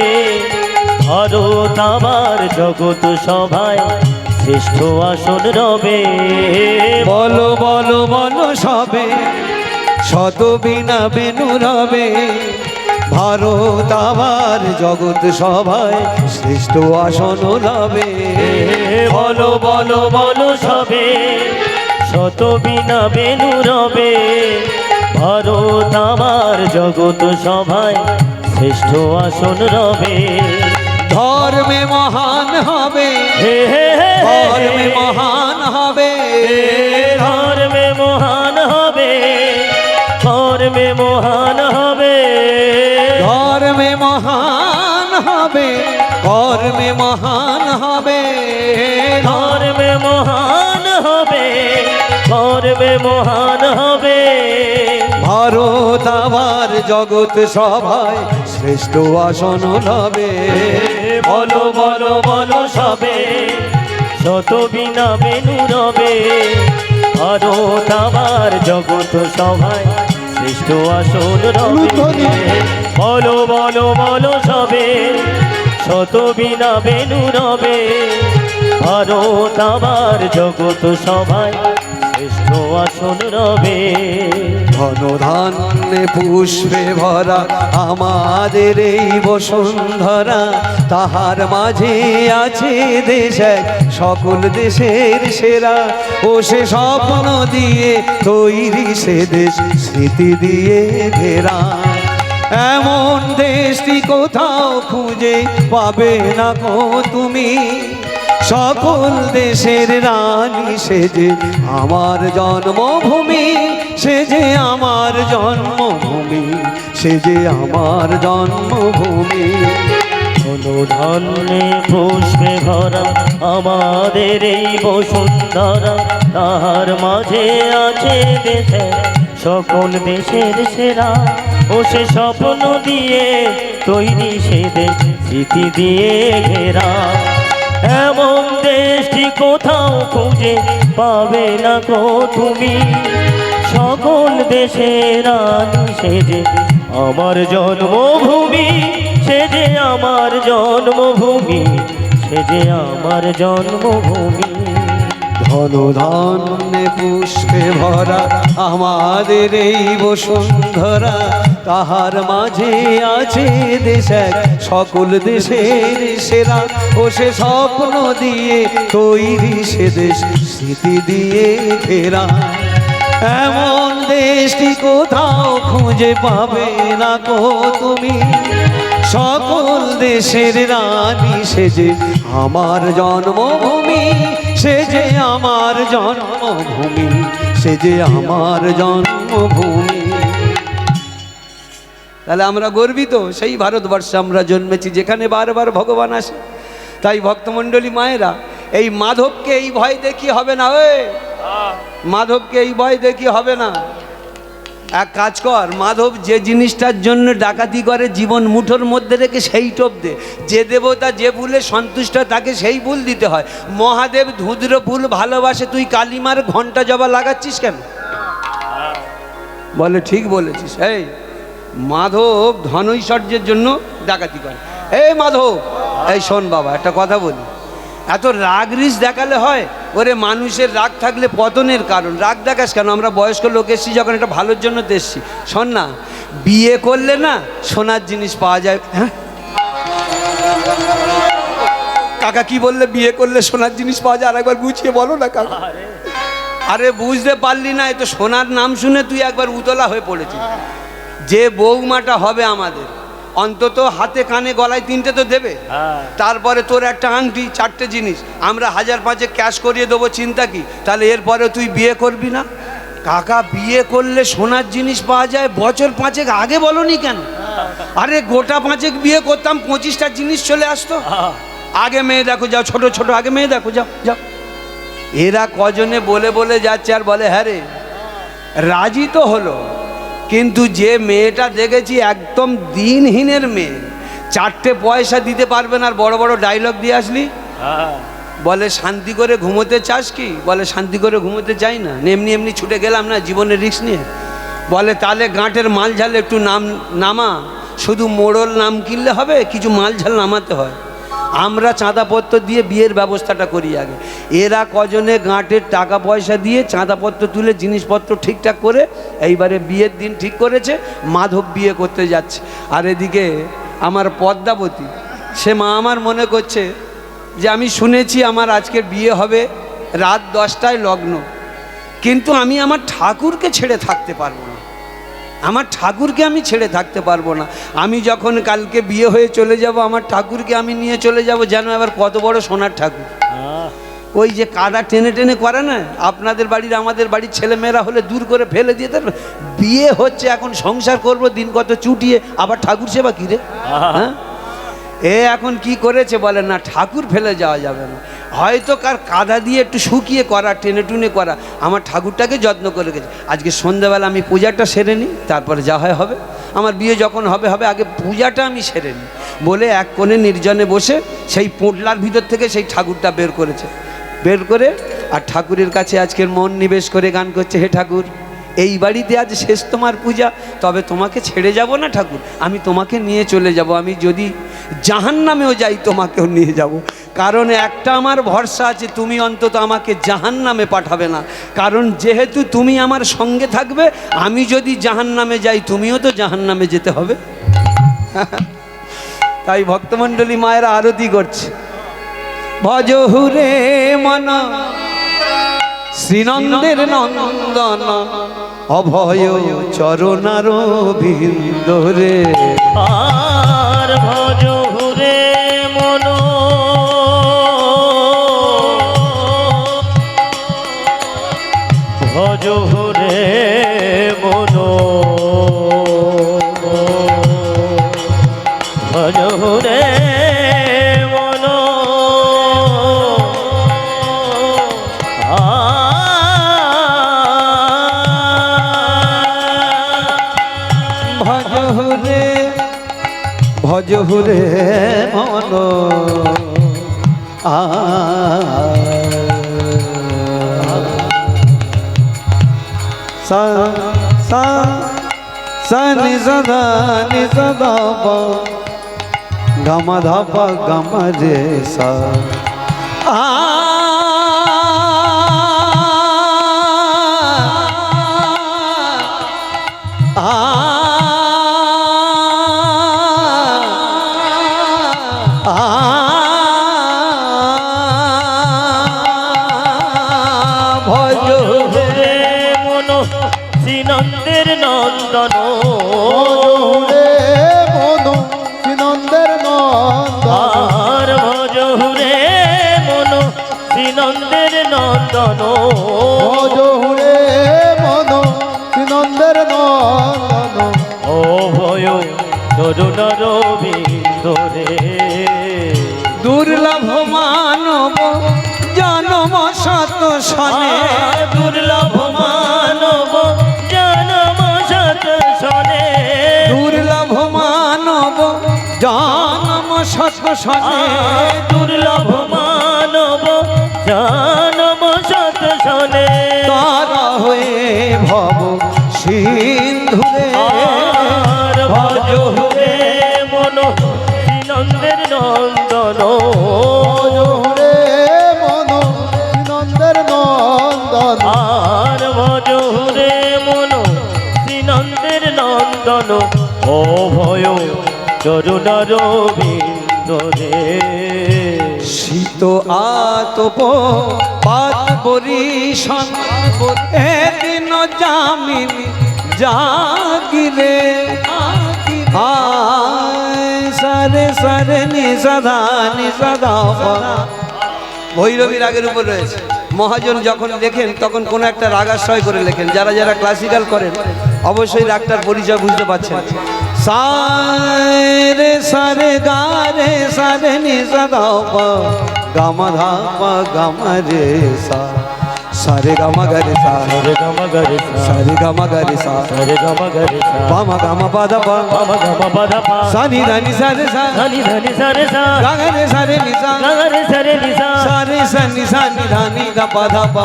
ভারত আবার জগৎ সভায় শ্রেষ্ঠ আসন রবে। বলো বলো বলো সবে, শত বিনা বেনু রবে, ভারত আবার জগৎ সভায় শ্রেষ্ঠ আসন লবে। বলো বলো বলো সবে, শত বিনা বেনু রবে, ভারত আমার জগৎ সভায় শ্রেষ্ঠ আসন রবে। ধর্মে মহান হবে, হে হে হে হে, ধর্মে মহান হবে, ধর্মে মহান হবে, ধর্মে মহান হবে, ধর্মে মহান হবে, কর্মে মহান হবে, ধর্মে মহান হবে, ধর্মে মহান হবে। ভারত আবার জগৎ সভায় শ্রেষ্ঠ আসন লবে। বলো বলো বলো সবে, শত বিনা বেনু রবে, ভারত আবার জগৎ সভায় শ্রেষ্ঠ আসন রবে। বলো বলো বলো সবে, শত বিনা বেনু রবে, ভারত আবার জগৎ সভায় শ্রেষ্ঠ আসন রবে। ধন ধান্যে পুষ্পে ভরা আমাদের এই বসুন্ধরা, তাহার মাঝে আছে দেশ এক সকল দেশের সেরা। ও সে স্বপ্ন দিয়ে তৈরি সে দেশ স্মৃতি দিয়ে ঘেরা। এমন দেশটি কোথাও খুঁজে পাবে না গো তুমি, সকল দেশের রানী সে যে আমার জন্মভূমি, সে যে আমার জন্মভূমি, সে যে আমার জন্মভূমি। ধন্যে পুষ্পে ভরা আমাদের এই বসুন্ধরা, তাহার মাঝে আছে দেশে সকল দেশের সেরা। ও সে স্বপ্ন দিয়ে তৈরি সে দেশ স্মৃতি দিয়ে ঘেরা। এমন দেশটি কোথাও খুঁজে পাবে না গো তুমি, সকল দেশের রানী সে যে আমার জন্মভূমি, সে যে আমার জন্মভূমি, সে যে আমার জন্মভূমি। ধন ধান্যে পুষ্পে ভরা আমাদের এই বসুন্ধরা, তাহার মাঝে আছে দেশ এক সকল দেশের সেরা। ও সে স্বপ্ন দিয়ে তৈরি সে দেশ স্মৃতি দিয়ে ঘেরা। এমন দেশটি কোথাও খুঁজে পাবে না গো তুমি, সকল দেশের রানী সে যে আমার জন্মভূমি, সে যে আমার জন্মভূমি, সে যে আমার জন্মভূমি। তাহলে আমরা গর্বিত, সেই ভারতবর্ষে আমরা জন্মেছি যেখানে বারবার ভগবান আসে। তাই ভক্তমণ্ডলী মায়েরা, এই মাধবকে এই ভয় দেখি হবে না, ওই মাধবকে এই ভয় দেখি হবে না। এক কাজ কর, মাধব যে জিনিসটার জন্য ডাকাতি করে জীবন মুঠোর মধ্যে রেখে সেই টোপ দে। যে দেবতা যে ফুলে সন্তুষ্ট হয় তাকে সেই ফুল দিতে হয়। মহাদেব ধুদ্র ফুল ভালোবাসে, তুই কালিমার ঘন্টা জবা লাগাচ্ছিস কেন? বলে ঠিক বলেছিস। এই মাধব ধনৈশ্বর্যের জন্য ডাকাতি করে। এই মাধব, এই শোন বাবা, একটা কথা বলি, এত রাগ রিস দেখালে হয়? ওরে মানুষের রাগ থাকলে পতনের কারণ। রাগ দেখাস কেন? আমরা বয়স্ক লোক এসছি যখন, এটা ভালোর জন্য তো এসছি। শোন না, বিয়ে করলে না সোনার জিনিস পাওয়া যায়। হ্যাঁ কাকা কি বললে? বিয়ে করলে সোনার জিনিস পাওয়া যায়? আর একবার বুঝিয়ে বলো না কাকা। আরে বুঝতে পারলি না? এই তো সোনার নাম শুনে তুই একবার উতলা হয়ে পড়েছিস। যে বৌমাটা হবে আমাদের, অন্তত হাতে কানে গলায় 3টে তো দেবে। হ্যাঁ। তারপরে তোর একটা আংটি, 4টে জিনিস, আমরা 1000-5 ক্যাশ করিয়ে দেবো, চিন্তা কি? তাহলে এরপরে তুই বিয়ে করবি না? কাকা বিয়ে করলে সোনার জিনিস পাওয়া যায়, বছর 5 আগে বলনি কেন? আরে গোটা 5 বিয়ে করতাম, 25টা জিনিস চলে আসতো। আগে মেয়ে দেখো যাও, ছোট ছোট আগে মেয়ে দেখো যাও যাও। এরা কজনে বলে বলে যাচ্ছে আর বলে হ্যাঁ রে, রাজি তো হলো, কিন্তু যে মেয়েটা দেখেছি একদম দিনহীনের মেয়ে, 4টে পয়সা দিতে পারবে না, আর বড় বড় ডায়লগ দিয়ে আসলি। বলে শান্তি করে ঘুমোতে চাস কি? বলে শান্তি করে ঘুমোতে চাই না, এমনি এমনি ছুটে গেলাম না জীবনের রিস্ক নিয়ে। বলে তাহলে গাঁটের মাল ঝাল একটু নামা, শুধু মোড়ল নাম কিনলে হবে, কিছু মাল ঝাল নামাতে হয়। আমরা চাঁদাপত্র দিয়ে বিয়ের ব্যবস্থাটা করি আগে। এরা কজনে গাঁটের টাকা পয়সা দিয়ে চাঁদাপত্র তুলে জিনিসপত্র ঠিকঠাক করে এইবারে বিয়ের দিন ঠিক করেছে, মাধব বিয়ে করতে যাচ্ছে। আর এদিকে আমার পদ্মাবতী, সে মা আমার মনে করছে যে আমি শুনেছি আমার আজকে বিয়ে হবে, রাত 10টায় লগ্ন, কিন্তু আমি আমার ঠাকুরকে ছেড়ে থাকতে পারবো না, আমার ঠাকুরকে আমি ছেড়ে থাকতে পারবো না। আমি যখন কালকে বিয়ে হয়ে চলে যাব, আমার ঠাকুরকে আমি নিয়ে চলে যাব, যেন এবার কত বড় সোনার ঠাকুর। ওই যে কাদা টেনে টেনে করে না, আপনাদের বাড়ির আমাদের বাড়ির ছেলেমেয়েরা হলে দূর করে ফেলে দিয়ে, তার বিয়ে হচ্ছে, এখন সংসার করব, দিন কত চুটিয়ে আবার ঠাকুর সেবা কী রে? হ্যাঁ, এ এখন কি করেছে বলে না, ঠাকুর ফেলে যাওয়া যাবে না, হয়তো কার কাদা দিয়ে একটু শুকিয়ে করা, টেনে টুনে করা, আমার ঠাকুরটাকে যত্ন করে গেছে। আজকে সন্ধ্যাবেলা আমি পূজাটা সেরে নিই, তারপরে যা হয় হবে, আমার বিয়ে যখন হবে হবে, আগে পূজাটা আমি সেরে নিই বলে এক কোণে নির্জনে বসে সেই পোটলার ভিতর থেকে সেই ঠাকুরটা বের করেছে, বের করে আর ঠাকুরের কাছে আজকের মন নিবেশ করে গান করছে, হে ঠাকুর এই বাড়িতে আজ শেষ তোমার পূজা, তবে তোমাকে ছেড়ে যাব না ঠাকুর, আমি তোমাকে নিয়ে চলে যাব, আমি যদি জাহান্নামেও যাই তোমাকেও নিয়ে যাব, কারণ একটা আমার ভরসা আছে, তুমি অন্তত আমাকে জাহান্নামে পাঠাবে না, কারণ যেহেতু তুমি আমার সঙ্গে থাকবে, আমি যদি জাহান্নামে যাই তুমিও তো জাহান্নামে যেতে হবে। তাই ভক্তমণ্ডলী মায়েরা আরতি করছে, ভজ হুরে মন শ্রীনন্দের নন্দন অভয় চরণার বিন্দরে। আর ভজ হুরে মন ভজ হুরে মন ভজ হুরে মন ভজ হুরে মন সা সা সা নি সদা নি সদা প গম ধপ গম রে সা ভজ হুরে মন শ্রীনন্দের নন্দন রে মন শ্রীনন্দের নন্দন। আর ভজ হুরে মন শ্রীনন্দের নন্দন ভজ হুরে মন শ্রীনন্দের নন্দন। ও ভয় তরুণর বিন্দরে দুর্লভ মানব জনম শত শনে, দুর্লভ মানব জনম শত শনে, দুর্লভ মানব জনম শত শনে, দুর্লভ মানব জনম শত শনে, তারা হয়ে ভব সিন্ধুরে। আর ভজ হুরে মন শ্রীনন্দের নন্দন ভজ হুরে মন শ্রীনন্দের নন্দন। আর ভজ হুরে মন শ্রীনন্দের নন্দন ও ভয় চরুণার বিন্দরে। শীত আতপ পাত বরিশন এদিন জামিনী জাগিরে, সারে সারে নি সাধা নি সাধা ভৈরবী রাগের উপর রয়েছে। মহাজন যখন লেখেন তখন কোনো একটা রাগাশ্রয় করে লেখেন। যারা যারা ক্লাসিক্যাল করেন অবশ্যই রাগটার পরিচয় বুঝতে পারছেন। সারে সারে গা রে সারে নি সাধা পা গামা ধা পা গামা রে সা সারে গামা গা রে সা রে গামা গরে সা সারে গামা গা রে সা রে গামা গরে সা পামা গামা পাদা পা বাবা গামা পাদা পা সানি ধানি সারে সা ধানি ধানি সারে সা গা রে সারে নি সা গারে সারে নিসা সারে সানি সানি ধানি দা পাধা পা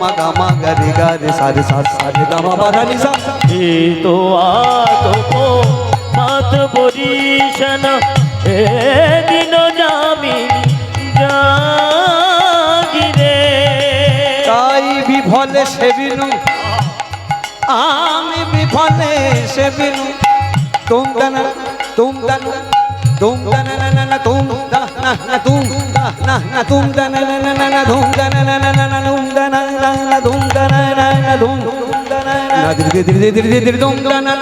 মা গামা গা রে সারে সা সারে গামা পাধা নি সা এই তো আতো মাত বরিশন এ দিন জামি জাগিরে তাই বিফলে সেবিনু আমি বিফলে সেবিনু তুম দানা তুম দানা তুম দানা না না তুম দা না না তুম দা না না তুম দানা না না না ধুম দানা না না না তুম দানা না না ধুম দানা না না ধুম দানা না ধীরে ধীরে ধীরে ধীরে ধীরে তুম দানা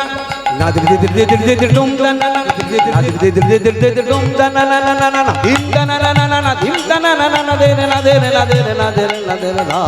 না ধীরে ধীরে ধীরে ধীরে তুম দানা না ধীরে ধীরে ধীরে ধীরে তুম দানা না না না না ধিম দানা না না না ধিম দানা না না না দে না দে না দে না দে না দে না